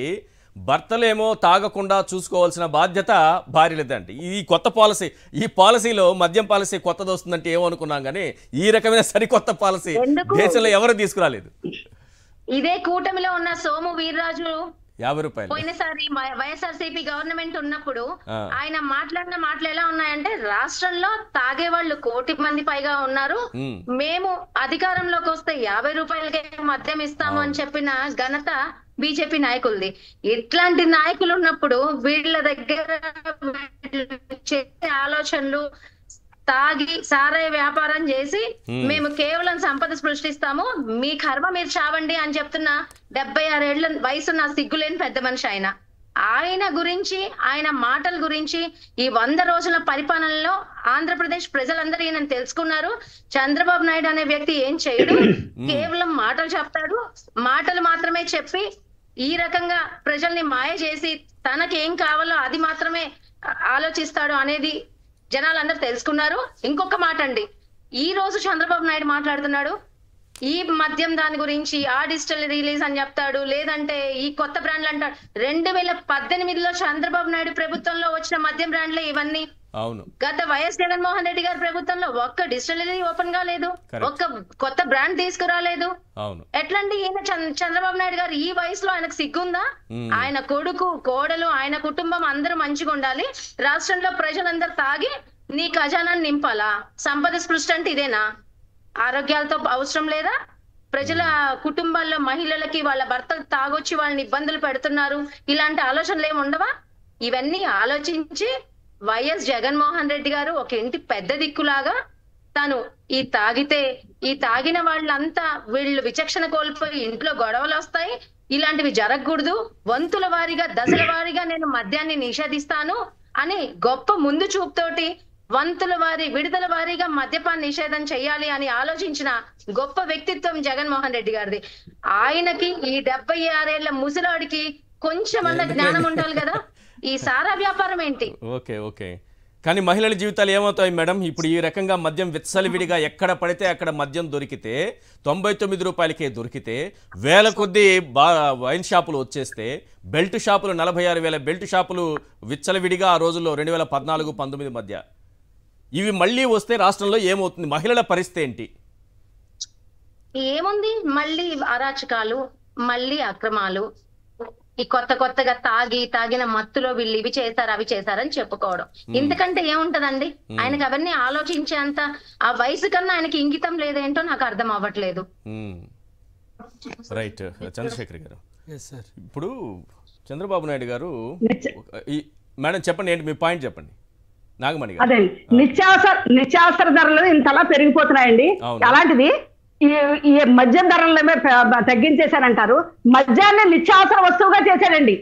Speaker 1: భర్తలేమో తాగకుండా చూసుకోవాల్సిన బాధ్యత భార్యలేదండి. ఈ కొత్త పాలసీ, ఈ పాలసీలో మద్యం పాలసీ కొత్తది వస్తుందంటే ఏమనుకున్నాం కానీ ఈ రకమైన సరికొత్త పాలసీ దేశంలో ఎవరు తీసుకురాలేదు.
Speaker 6: ఇదే కూటమిలో ఉన్న సోము వీర్రాజు
Speaker 1: 50 రూపాయలు
Speaker 6: పోయినసారి వైఎస్ఆర్సీపీ గవర్నమెంట్ ఉన్నప్పుడు ఆయన మాట్లాడిన మాటలు ఎలా ఉన్నాయంటే, రాష్ట్రంలో తాగే వాళ్ళు 1 కోటి మంది పైగా ఉన్నారు, మేము అధికారంలోకి వస్తే 50 రూపాయలకే మద్యం ఇస్తాము అని చెప్పిన ఘనత బీజేపీ నాయకులది. ఇట్లాంటి నాయకులు ఉన్నప్పుడు వీళ్ళ దగ్గర చేసే ఆలోచనలు, తాగి సారాయి వ్యాపారం చేసి మేము కేవలం సంపద సృష్టిస్తాము, మీ కర్మ మీరు చావండి అని చెప్తున్న 76 ఏళ్ల వయసున్న సిగ్గులేని పెద్ద మనిషి ఆయన. ఆయన గురించి, ఆయన మాటల గురించి ఈ 100 రోజుల పరిపాలనలో ఆంధ్రప్రదేశ్ ప్రజలందరూ ఈయన తెలుసుకున్నారు. చంద్రబాబు నాయుడు అనే వ్యక్తి ఏం చేయడు, కేవలం మాటలు చెప్తాడు. మాటలు మాత్రమే చెప్పి ఈ రకంగా ప్రజల్ని మాయ చేసి తనకి ఏం కావాలో అది మాత్రమే ఆలోచిస్తాడు అనేది జనాలందరూ తెలుసుకున్నారు. ఇంకొక మాట అండి, ఈ రోజు చంద్రబాబు నాయుడు మాట్లాడుతున్నాడు ఈ మద్యం దాని గురించి, ఆ డిజిటల్ రిలీజ్ అని చెప్తాడు, లేదంటే ఈ కొత్త బ్రాండ్లు అంటాడు. 2018లో చంద్రబాబు నాయుడు ప్రభుత్వంలో వచ్చిన మద్యం బ్రాండ్లే ఇవన్నీ.
Speaker 1: అవును,
Speaker 6: గత వైఎస్ జగన్మోహన్ రెడ్డి గారి ప్రభుత్వంలో ఒక్క డిజిటలరీ ఓపెన్ గా లేదు, ఒక్క కొత్త బ్రాండ్ తీసుకురాలేదు. ఎట్లండి ఈయన చంద్రబాబు నాయుడు గారు ఈ వయసులో ఆయనకు సిగ్గుందా? ఆయన కొడుకు, కోడలు, ఆయన కుటుంబం అందరూ మంచిగా ఉండాలి, రాష్ట్రంలో ప్రజలందరూ తాగి నీ ఖజానాన్ని నింపాలా? సంపద సృష్టి అంటే ఇదేనా? ఆరోగ్యాలతో అవసరం లేదా? ప్రజల కుటుంబాల్లో మహిళలకి వాళ్ళ భర్తలు తాగొచ్చి వాళ్ళని ఇబ్బందులు పెడుతున్నారు, ఇలాంటి ఆలోచనలు ఏమి ఉండవా? ఇవన్నీ ఆలోచించి వైఎస్ జగన్మోహన్ రెడ్డి గారు ఒక ఇంటి పెద్ద దిక్కులాగా తను ఈ తాగిన వాళ్ళంతా వీళ్ళు విచక్షణ కోల్పోయి ఇంట్లో గొడవలు వస్తాయి, ఇలాంటివి జరగకూడదు, వంతుల వారీగా దశల వారీగా నేను మద్యాన్ని నిషేధిస్తాను అని గొప్ప ముందు చూపుతోటి వంతుల వారి విడుదల వారీగా మద్యపాన నిషేధం చెయ్యాలి అని ఆలోచించిన గొప్ప వ్యక్తిత్వం జగన్మోహన్ రెడ్డి గారిది. ఆయనకి ఈ 76 ఏళ్ల ముసలాడికి కొంచెమన్నా జ్ఞానం ఉండాలి కదా. ఈ సారా వ్యాపారం ఏంటి?
Speaker 1: ఓకే కానీ మహిళల జీవితాలు ఏమవుతాయి మేడం? ఇప్పుడు ఈ రకంగా మద్యం విచ్చలవిడిగా ఎక్కడ పడితే అక్కడ మద్యం దొరికితే, 99 రూపాయలకే దొరికితే, వేల కొద్దీ వైన్ షాపులు వచ్చేస్తే, బెల్ట్ షాపులు 46,000 బెల్ట్ షాపులు విచ్చలవిడిగా ఆ రోజుల్లో 2014-19 మధ్య ఇవి మళ్ళీ వస్తే రాష్ట్రంలో ఏమవుతుంది? మహిళల పరిస్థితి ఏంటి?
Speaker 6: ఏముంది, మళ్ళీ అరాచకాలు, మళ్ళీ అక్రమాలు, ఈ కొత్తగా తాగిన మత్తులో వీళ్ళు ఇవి చేశారు అవి చేశారని చెప్పుకోవడం. ఇంతకంటే ఏముంటదండి? ఆయనకి అవన్నీ ఆలోచించేంత ఆ వయసు కన్నా ఆయనకి ఇంగితం లేదేంటో నాకు అర్థం అవ్వట్లేదు.
Speaker 1: రైట్. చంద్రశేఖర్ గారు, ఇప్పుడు చంద్రబాబు నాయుడు గారు మేడం చెప్పండి, ఏంటి మీ పాయింట్ చెప్పండి. నాగమణి గారు,
Speaker 5: అదే నిత్యావసర ధరలు ఇంతలా పెరిగిపోతున్నాయండి. అలాంటిది ఈ మద్యం ధరలమే తగ్గించేశారంటారు. మద్యాన్ని నిత్యావసర వస్తువుగా చేశాడండి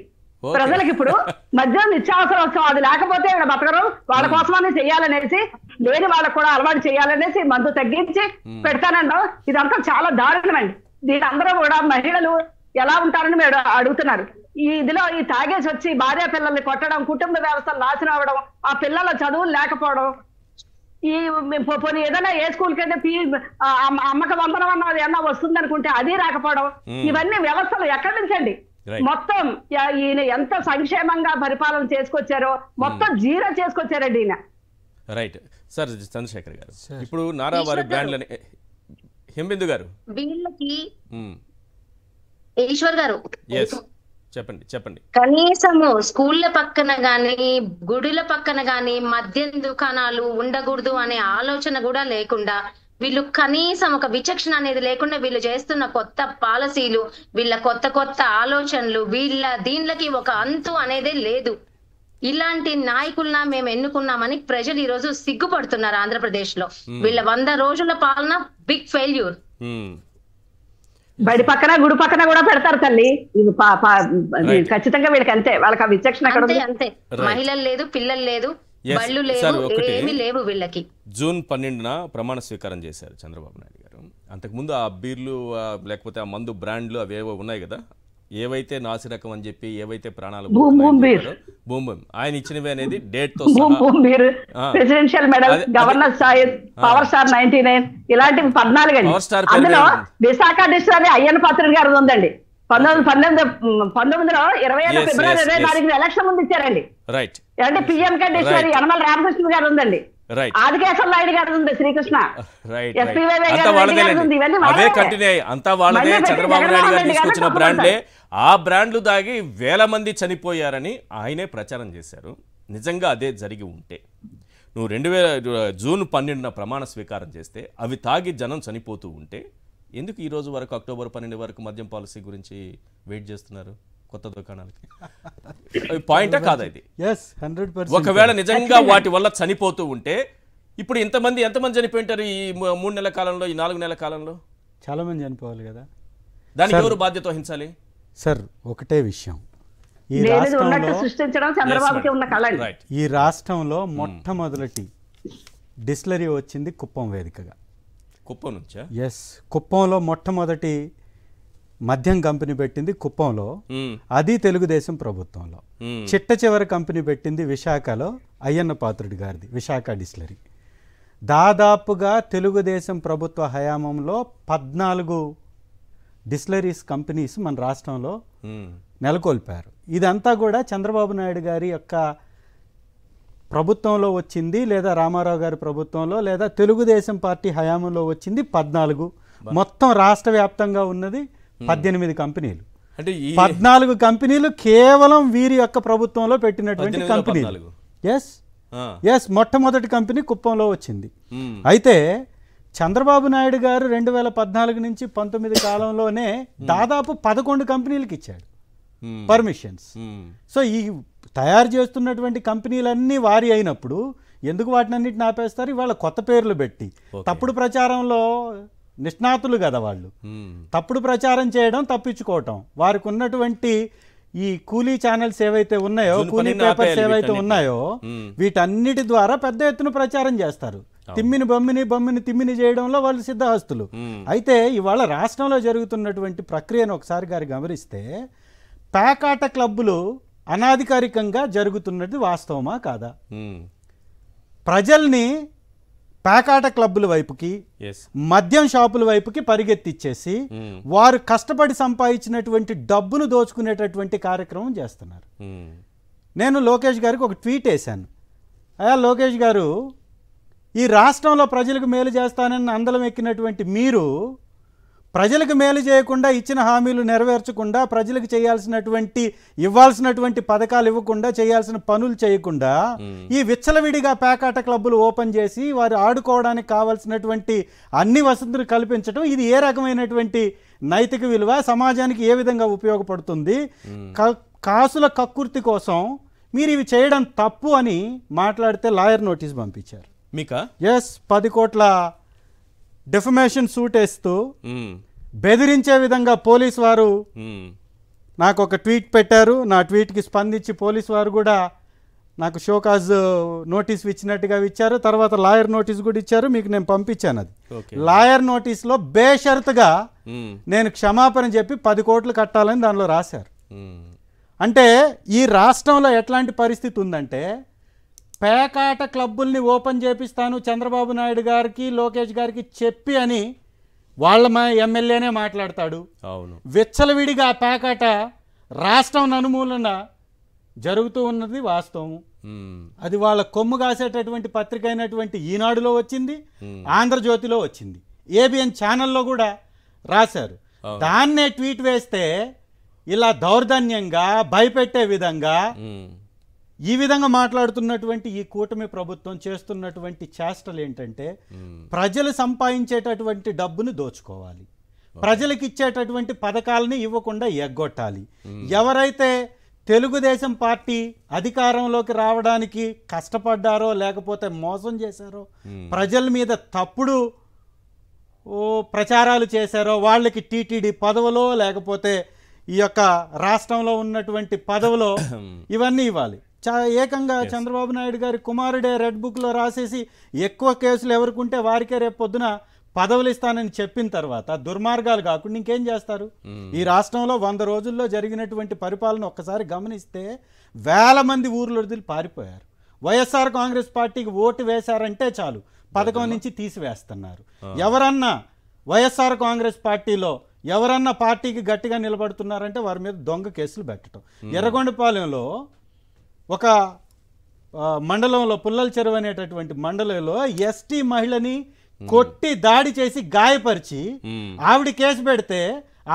Speaker 5: ప్రజలకు. ఇప్పుడు మద్యం నిత్యావసర వస్తువు, అది లేకపోతే ఇక్కడ బతకరు, వాళ్ళ కోసమని చెయ్యాలనేసి, లేని వాళ్ళకు కూడా అలవాటు చేయాలనేసి మందు తగ్గించి పెడతానండి. ఇదంతా చాలా దారుణమండి. దీని అందరూ కూడా మహిళలు ఎలా ఉంటారని మీరు అడుగుతున్నారు. ఈ ఇదిలో ఈ తాగేసి వచ్చి భార్య పిల్లల్ని కొట్టడం, కుటుంబ వ్యవస్థలు నాశనం అవ్వడం, ఆ పిల్లల చదువులు లేకపోవడం, ఈ పోనీ ఏదైనా ఏ స్కూల్ కంటే అమ్మక వందనం అన్నది ఏమన్నా వస్తుంది అనుకుంటే అది రాకపోవడం, ఇవన్నీ వ్యవస్థలు ఎక్కడి నుంచండి? మొత్తం ఈయన ఎంత సంక్షేమంగా పరిపాలన చేసుకొచ్చారో మొత్తం జీరో చేసుకొచ్చారండి ఈయన.
Speaker 1: Right sir. చంద్రశేఖర్ గారు, ఇప్పుడు నారావారి బ్రాండ్లని హింబిందు గారు
Speaker 6: వీళ్ళకి ఈశ్వర్ గారు
Speaker 1: చెప్పండి.
Speaker 6: కనీసము స్కూళ్ళ పక్కన గాని గుడిల పక్కన గాని మద్యం దుకాణాలు ఉండకూడదు అనే ఆలోచన కూడా లేకుండా, వీళ్ళు కనీసం ఒక విచక్షణ అనేది లేకుండా వీళ్ళు చేస్తున్న కొత్త పాలసీలు, వీళ్ళ కొత్త ఆలోచనలు, వీళ్ళ దీనిలకి ఒక అంతు అనేదే లేదు. ఇలాంటి నాయకులన మేము ఎన్నుకున్నామని ప్రజలు ఈ రోజు సిగ్గుపడుతున్నారు. ఆంధ్రప్రదేశ్ లో వీళ్ళ 100 రోజుల పాలన బిగ్ ఫెయిల్యూర్.
Speaker 5: బడి పక్కన గుడి పక్కన కూడా పెడతారు తల్లి. ఖచ్చితంగా వీళ్ళకి అంతే, వాళ్ళకి ఆ విచక్షణ
Speaker 6: అంతే. మహిళలు లేదు, పిల్లలు లేదు, బళ్ళు లేవు, ఏమీ లేవు వీళ్ళకి.
Speaker 1: జూన్ 12న ప్రమాణ స్వీకారం చేశారు చంద్రబాబు నాయుడు గారు. అంతకుముందు ఆ బీర్లు లేకపోతే ఆ మందు బ్రాండ్లు అవేవో ఉన్నాయి కదా, ఏవైతే నాసిరకం అని చెప్పి ఏవైతే ప్రాణాలు బూమ్ ఆయన ఇచ్చినవి అనేది డేట్ తో
Speaker 5: presidential medal, governor soil, power star 99 ఇలాంటివి 14 అండి. అందులో విశాఖ డిస్ట్రిక్ట్ అయ్యన్న పాత్రుడు గారు ఉందండి. 1927 ఫిబ్రవరి 24 ఎలక్షన్ ముందు ఇచ్చారండి.
Speaker 1: రైట్.
Speaker 5: అంటే పిఎంకే డిస్ట్రిక్ట్ యనమల రామకృష్ణ గారు ఉందండి. ఆదికేశ్వర నాయుడు గారు ఉంది, శ్రీకృష్ణ
Speaker 1: చంద్రబాబు నాయుడు గారు తీసుకొచ్చిన బ్రాండ్లే. ఆ బ్రాండ్లు దాగి వేల మంది చనిపోయారని ఆయనే ప్రచారం చేశారు. నిజంగా అదే జరిగి ఉంటే నువ్వు జూన్ 12న ప్రమాణ స్వీకారం చేస్తే అవి తాగి జనం చనిపోతూ ఉంటే ఎందుకు ఈ రోజు వరకు అక్టోబర్ 12 వరకు మద్యం పాలసీ గురించి వెయిట్ చేస్తున్నారు కొత్త దుకాణాలకి? పాయింటా కాదా ఇది? ఒకవేళ నిజంగా వాటి వల్ల చనిపోతూ ఉంటే ఇప్పుడు ఎంతమంది చనిపోయింటారు ఈ 3 నెలల కాలంలో, ఈ 4 నెలల కాలంలో?
Speaker 2: చాలా మంది చనిపోవాలి కదా.
Speaker 1: దానికి ఎవరు బాధ్యత వహించాలి?
Speaker 2: సార్ ఒకటే విషయం, ఈ రాష్ట్రంలో మొట్టమొదటి డిస్టిలరీ వచ్చింది కుప్పం వేదికగా.
Speaker 1: కుప్పం నుంచా?
Speaker 2: ఎస్, కుప్పంలో మొట్టమొదటి మద్యం కంపెనీ పెట్టింది కుప్పంలో, అది తెలుగుదేశం ప్రభుత్వంలో. చిట్ట చివరి కంపెనీ పెట్టింది విశాఖలో, అయ్యన్న పాత్రుడి గారిది విశాఖ డిస్టిలరీ. దాదాపుగా తెలుగుదేశం ప్రభుత్వ హయాంలో 14 డిస్టిలరీస్ కంపెనీస్ మన రాష్ట్రంలో నెలకొల్పారు. ఇదంతా కూడా చంద్రబాబు నాయుడు గారి యొక్క ప్రభుత్వంలో వచ్చింది, లేదా రామారావు గారి ప్రభుత్వంలో, లేదా తెలుగుదేశం పార్టీ హయాంలో వచ్చింది 14. మొత్తం రాష్ట్ర వ్యాప్తంగా ఉన్నది 18 కంపెనీలు.
Speaker 1: అంటే
Speaker 2: 14 కంపెనీలు కేవలం వీరి యొక్క ప్రభుత్వంలో పెట్టినటువంటి కంపెనీలు. ఎస్, మొట్టమొదటి కంపెనీ కుప్పంలో వచ్చింది. అయితే చంద్రబాబు నాయుడు గారు 2014 నుంచి 19 కాలంలోనే దాదాపు 11 కంపెనీలకు ఇచ్చాడు పర్మిషన్స్. సో ఈ తయారు చేస్తున్నటువంటి కంపెనీలన్నీ వారి అయినప్పుడు ఎందుకు వాటిని అన్నిటిని ఆపేస్తారు? ఇవాళ కొత్త పేర్లు పెట్టి తప్పుడు ప్రచారంలో నిష్ణాతులు కదా వాళ్ళు. తప్పుడు ప్రచారం చేయడం, తప్పించుకోవటం. వారికి ఉన్నటువంటి ఈ కూలీ ఛానల్స్ ఏవైతే ఉన్నాయో, కూలీ పేపర్స్ ఏవైతే ఉన్నాయో, వీటన్నిటి ద్వారా పెద్ద ఎత్తున ప్రచారం చేస్తారు. తిమ్మిని బొమ్మిని తిమ్మిని చేయడంలో వాళ్ళు సిద్ధహస్తులు. అయితే ఇవాళ రాష్ట్రంలో జరుగుతున్నటువంటి ప్రక్రియను ఒకసారి గారు గమనిస్తే, పేకాట క్లబ్బులు అనాధికారికంగా జరుగుతున్నది వాస్తవమా కాదా? ప్రజల్ని పేకాట క్లబ్బుల వైపుకి, మద్యం షాపుల వైపుకి పరిగెత్తిచ్చేసి వారు కష్టపడి సంపాదించినటువంటి డబ్బును దోచుకునేటటువంటి కార్యక్రమం చేస్తున్నారు. నేను లోకేష్ గారికి ఒక ట్వీట్ వేశాను. అయ్యా లోకేష్ గారు, ఈ రాష్ట్రంలో ప్రజలకు మేలు చేస్తానని అందలం ఎక్కినటువంటి మీరు ప్రజలకు మేలు చేయకుండా, ఇచ్చిన హామీలు నెరవేర్చకుండా, ప్రజలకు ఇవ్వాల్సినటువంటి పథకాలు ఇవ్వకుండా, చేయాల్సిన పనులు చేయకుండా ఈ విచ్చలవిడిగా పేకాట క్లబ్బులు ఓపెన్ చేసి వారు ఆడుకోవడానికి కావాల్సినటువంటి అన్ని వసతులు కల్పించడం, ఇది ఏ రకమైనటువంటి నైతిక విలువ, సమాజానికి ఏ విధంగా ఉపయోగపడుతుంది? కాసుల కక్కుర్తి కోసం మీరు ఇవి చేయడం తప్పు అని మాట్లాడితే లాయర్ నోటీస్ పంపించారు
Speaker 1: మీకా?
Speaker 2: ఎస్, 10 కోట్ల డిఫమేషన్ సూట్ వేస్తూ బెదిరించే విధంగా పోలీసు వారు నాకు ఒక ట్వీట్ పెట్టారు. నా ట్వీట్కి స్పందించి పోలీసు వారు కూడా నాకు షోకాజ్ నోటీస్ ఇచ్చినట్టుగా ఇచ్చారు. తర్వాత లాయర్ నోటీస్ కూడా ఇచ్చారు. మీకు నేను పంపించాను. అది లాయర్ నోటీస్లో బేషరతుగా నేను క్షమాపణ చెప్పి 10 కోట్లు కట్టాలని దానిలో రాశారు. అంటే ఈ రాష్ట్రంలో ఎట్లాంటి పరిస్థితి ఉందంటే, పేకాట క్లబ్బుల్ని ఓపెన్ చేపిస్తాను చంద్రబాబు నాయుడు గారికి లోకేష్ గారికి చెప్పి అని వాళ్ళ మా ఎమ్మెల్యేనే మాట్లాడతాడు.
Speaker 1: అవును,
Speaker 2: విచ్చలవిడిగా పేకాట రాష్ట్రం నలుమూలన జరుగుతూ ఉన్నది వాస్తవం. అది వాళ్ళ కొమ్ము కాసేటటువంటి పత్రిక అయినటువంటి ఈనాడులో వచ్చింది, ఆంధ్రజ్యోతిలో వచ్చింది, ఏబిఎన్ ఛానల్లో కూడా రాశారు. దాన్నే ట్వీట్ వేస్తే ఇలా దౌర్జన్యంగా భయపెట్టే విధంగా ఈ విధంగా మాట్లాడుతున్నటువంటి ఈ కూటమి ప్రభుత్వం చేస్తున్నటువంటి చేష్టలు ఏంటంటే ప్రజలు సంపాదించేటటువంటి డబ్బును దోచుకోవాలి, ప్రజలకు ఇచ్చేటటువంటి పథకాలని ఇవ్వకుండా ఎగ్గొట్టాలి. ఎవరైతే తెలుగుదేశం పార్టీ అధికారంలోకి రావడానికి కష్టపడ్డారో లేకపోతే మోసం చేశారో, ప్రజల మీద తప్పుడు ప్రచారాలు చేశారో వాళ్ళకి టీటీడీ పదవులో లేకపోతే ఈ యొక్క రాష్ట్రంలో ఉన్నటువంటి పదవులో ఇవన్నీ ఇవ్వాలి. ఏకంగా చంద్రబాబు నాయుడు గారి కుమారుడే రెడ్ బుక్లో రాసేసి ఎక్కువ కేసులు ఎవరికుంటే వారికే రేపు పొద్దున పదవులు ఇస్తానని చెప్పిన తర్వాత దుర్మార్గాలు కాకుండా ఇంకేం చేస్తారు? ఈ రాష్ట్రంలో 100 రోజుల్లో జరిగినటువంటి పరిపాలన ఒక్కసారి గమనిస్తే వేల మంది ఊర్లు వదిలి పారిపోయారు. వైఎస్ఆర్ కాంగ్రెస్ పార్టీకి ఓటు వేశారంటే చాలు పథకం నుంచి తీసివేస్తున్నారు. ఎవరన్నా వైఎస్ఆర్ కాంగ్రెస్ పార్టీలో ఎవరన్నా పార్టీకి గట్టిగా నిలబడుతున్నారంటే వారి మీద దొంగ కేసులు పెట్టడం. ఎర్రగొండపాలెంలో ఒక మండలంలో పుల్లల చెరువు అనేటటువంటి మండలంలో ఎస్టీ మహిళని కొట్టి దాడి చేసి గాయపరిచి ఆవిడ కేసు పెడితే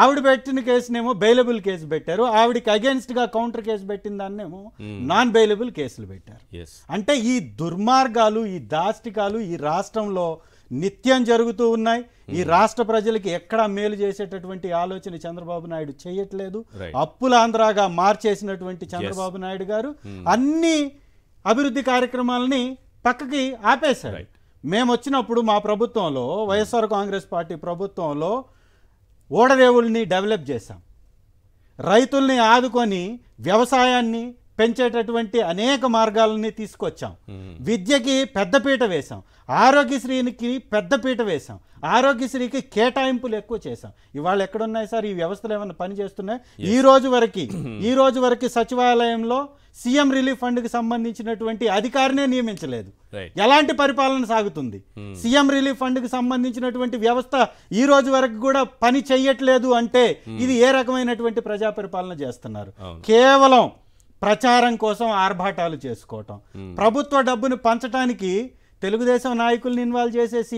Speaker 2: ఆవిడ పెట్టిన కేసునేమో బెయిలబుల్ కేసు పెట్టారు, ఆవిడకి అగేన్స్ట్ గా కౌంటర్ కేసు పెట్టిన దాన్నేమో నాన్ బెయిలబుల్ కేసులు పెట్టారు. అంటే ఈ దుర్మార్గాలు ఈ దాష్టికాలు ఈ రాష్ట్రంలో నిత్యం జరుగుతూ ఉన్నాయి. ఈ రాష్ట్ర ప్రజలకి ఎక్కడా మేలు చేసేటటువంటి ఆలోచన చంద్రబాబు నాయుడు చేయట్లేదు. అప్పుల ఆంధ్రాగా మార్చేసినటువంటి చంద్రబాబు నాయుడు గారు అన్ని అభివృద్ధి కార్యక్రమాలని పక్కకి ఆపేశారు. మేము వచ్చినప్పుడు మా ప్రభుత్వంలో వైఎస్ఆర్ కాంగ్రెస్ పార్టీ ప్రభుత్వంలో ఓడరేవుల్ని డెవలప్ చేశాం, రైతుల్ని ఆదుకొని వ్యవసాయాన్ని పెంచేటటువంటి అనేక మార్గాలని తీసుకొచ్చాం, విద్యకి పెద్దపీట వేశాం, ఆరోగ్యశ్రీకి పెద్దపీట వేశాం, ఆరోగ్యశ్రీకి కేటాయింపులు ఎక్కువ చేశాం. ఇవాళ ఎక్కడున్నాయి సార్ ఈ వ్యవస్థలు ఏమైనా పని చేస్తున్నాయి? ఈ రోజు వరకు సచివాలయంలో సీఎం రిలీఫ్ ఫండ్ కి సంబంధించినటువంటి అధికారినే నియమించలేదు. ఎలాంటి పరిపాలన సాగుతుంది? సీఎం రిలీఫ్ ఫండ్ కి సంబంధించినటువంటి వ్యవస్థ ఈ రోజు వరకు కూడా పని చెయ్యట్లేదు అంటే ఇది ఏ రకమైనటువంటి ప్రజా పరిపాలన చేస్తున్నారు? కేవలం ప్రచారం కోసం ఆర్భాటాలు చేసుకోవటం, ప్రభుత్వ డబ్బును పంచడానికి తెలుగుదేశం నాయకుల్ని ఇన్వాల్వ్ చేసేసి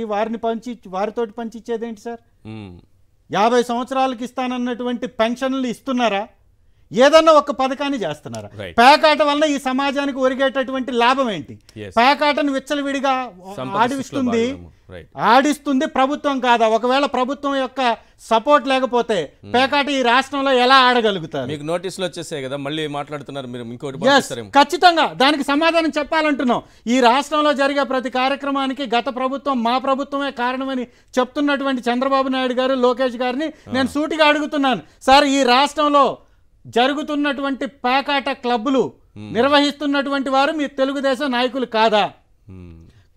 Speaker 2: వారితోటి పంచిచ్చేదేంటి సార్? 50 సంవత్సరాలకి ఇస్తానన్నటువంటి పెన్షన్లు ఇస్తున్నారా? ఏదన్నా ఒక పథకాన్ని చేస్తున్నారా? పేకాట వలన ఈ సమాజానికి ఒరిగేటటువంటి లాభం ఏంటి? పేకాటను విచ్చలవిడిగా ఆడిస్తుంది ప్రభుత్వం కాదా? ఒకవేళ ప్రభుత్వం యొక్క సపోర్ట్ లేకపోతే పేకాట ఈ రాష్ట్రంలో ఎలా ఆడగలుగుతారు?
Speaker 1: మీకు నోటీసులు వచ్చేసాయి కదా, మళ్ళీ మాట్లాడుతున్నారు మీరు. ఇంకోటి
Speaker 2: ఖచ్చితంగా దానికి సమాధానం చెప్పాలంటున్నాం. ఈ రాష్ట్రంలో జరిగే ప్రతి కార్యక్రమానికి గత ప్రభుత్వం మా ప్రభుత్వమే కారణమని చెప్తున్నటువంటి చంద్రబాబు నాయుడు గారు లోకేష్ గారిని నేను సూటిగా అడుగుతున్నాను, సార్ ఈ రాష్ట్రంలో జరుగుతున్నటువంటి పేకాట క్లబ్బులు నిర్వహిస్తున్నటువంటి వారు మీ తెలుగుదేశం నాయకులు కాదా?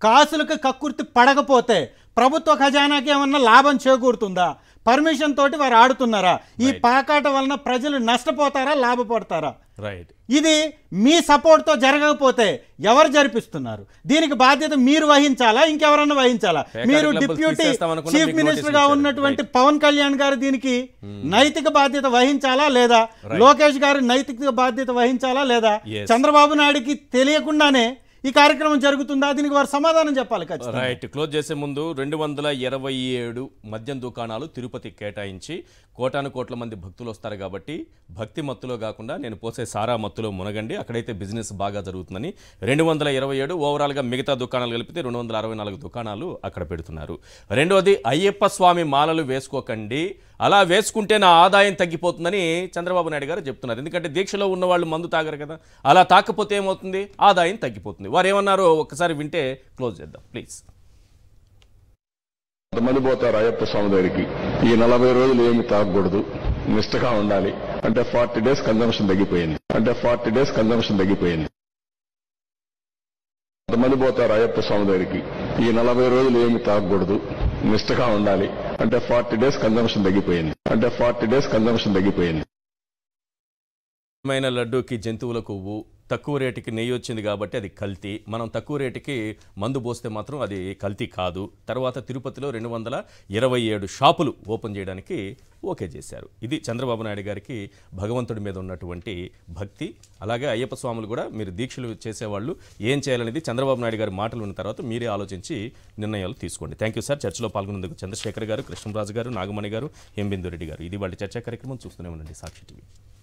Speaker 2: కాసులకు కక్కుర్తి పడకపోతే ప్రభుత్వ ఖజానాకి ఏమన్నా లాభం చేకూరుతుందా? పర్మిషన్ తోటి వారు ఆడుతున్నారా? ఈ పేకాట వలన ప్రజలు నష్టపోతారా లాభపడతారా? ఇది మీ సపోర్ట్ తో జరగకపోతే ఎవరు జరిపిస్తున్నారు? దీనికి బాధ్యత మీరు వహించాలా ఇంకెవరన్నా వహించాలా? మీరు డిప్యూటీ చీఫ్ మినిస్టర్ గా ఉన్నటువంటి పవన్ కళ్యాణ్ గారు దీనికి నైతిక బాధ్యత వహించాలా లేదా? లోకేష్ గారు నైతిక బాధ్యత వహించాలా లేదా? చంద్రబాబు నాయుడుకి తెలియకుండానే ఈ కార్యక్రమం జరుగుతుందా? దీనికి వారు సమాధానం చెప్పాలి.
Speaker 1: రైట్. క్లోజ్ చేసే ముందు 227 మద్యం దుకాణాలు తిరుపతి కేటాయించి కోటాను మంది భక్తులు వస్తారు కాబట్టి భక్తి మత్తులో కాకుండా నేను పోసే సారా మత్తులో మునగండి, అక్కడైతే బిజినెస్ బాగా జరుగుతుందని 227 ఓవరాల్గా మిగతా దుకాణాలు కలిపితే 264 దుకాణాలు అక్కడ పెడుతున్నారు. రెండోది అయ్యప్ప స్వామి మాలలు వేసుకోకండి, అలా వేసుకుంటే నా ఆదాయం తగ్గిపోతుందని చంద్రబాబు నాయుడు గారు చెప్తున్నారు. ఎందుకంటే దీక్షలో ఉన్న వాళ్ళు మందు తాగరు కదా, అలా తాకపోతే ఏమవుతుంది? ఆదాయం తగ్గిపోతుంది. వారు ఏమన్నారో ఒక్కసారి వింటే క్లోజ్ చేద్దాం ప్లీజ్.
Speaker 7: కొంతమంది పోతారు అయ్యప్ప స్వామి దగ్గరికి, ఈ 40 రోజులు ఏమి తాగకూడదు, నిష్టగా ఉండాలి అంటే 40 డేస్ కన్జంప్షన్ తగ్గిపోయింది. కొంతమంది పోతారు అయ్యప్ప స్వామి దగ్గరికి, ఈ 40 రోజులు ఏమి తాగకూడదు, నిష్టగా ఉండాలి అంటే 40 డేస్ కన్జంప్షన్ తగ్గిపోయింది.
Speaker 1: లడ్డూకి జంతువుల కొవ్వు తక్కువ రేటుకి నెయ్యి వచ్చింది కాబట్టి అది కల్తీ, మనం తక్కువ రేటుకి మందు పోస్తే మాత్రం అది కల్తీ కాదు. తర్వాత తిరుపతిలో 227 షాపులు ఓపెన్ చేయడానికి ఓకే చేశారు. ఇది చంద్రబాబు నాయుడు గారికి భగవంతుడి మీద ఉన్నటువంటి భక్తి. అలాగే అయ్యప్ప స్వాములు కూడా మీరు దీక్షలు చేసేవాళ్ళు ఏం చేయాలనేది చంద్రబాబు నాయుడు గారి మాటలు ఉన్న తర్వాత మీరే ఆలోచించి నిర్ణయాలు తీసుకోండి. Thank you sir. చర్చలో పాల్గొన్నందుకు చంద్రశేఖర్ గారు, కృష్ణరాజు గారు, నాగమణి గారు, ఎంబిందు రెడ్డి గారు. ఇది వాళ్ళ చర్చా కార్యక్రమం. చూస్తూనే ఉండండి సాక్షి టీవీ.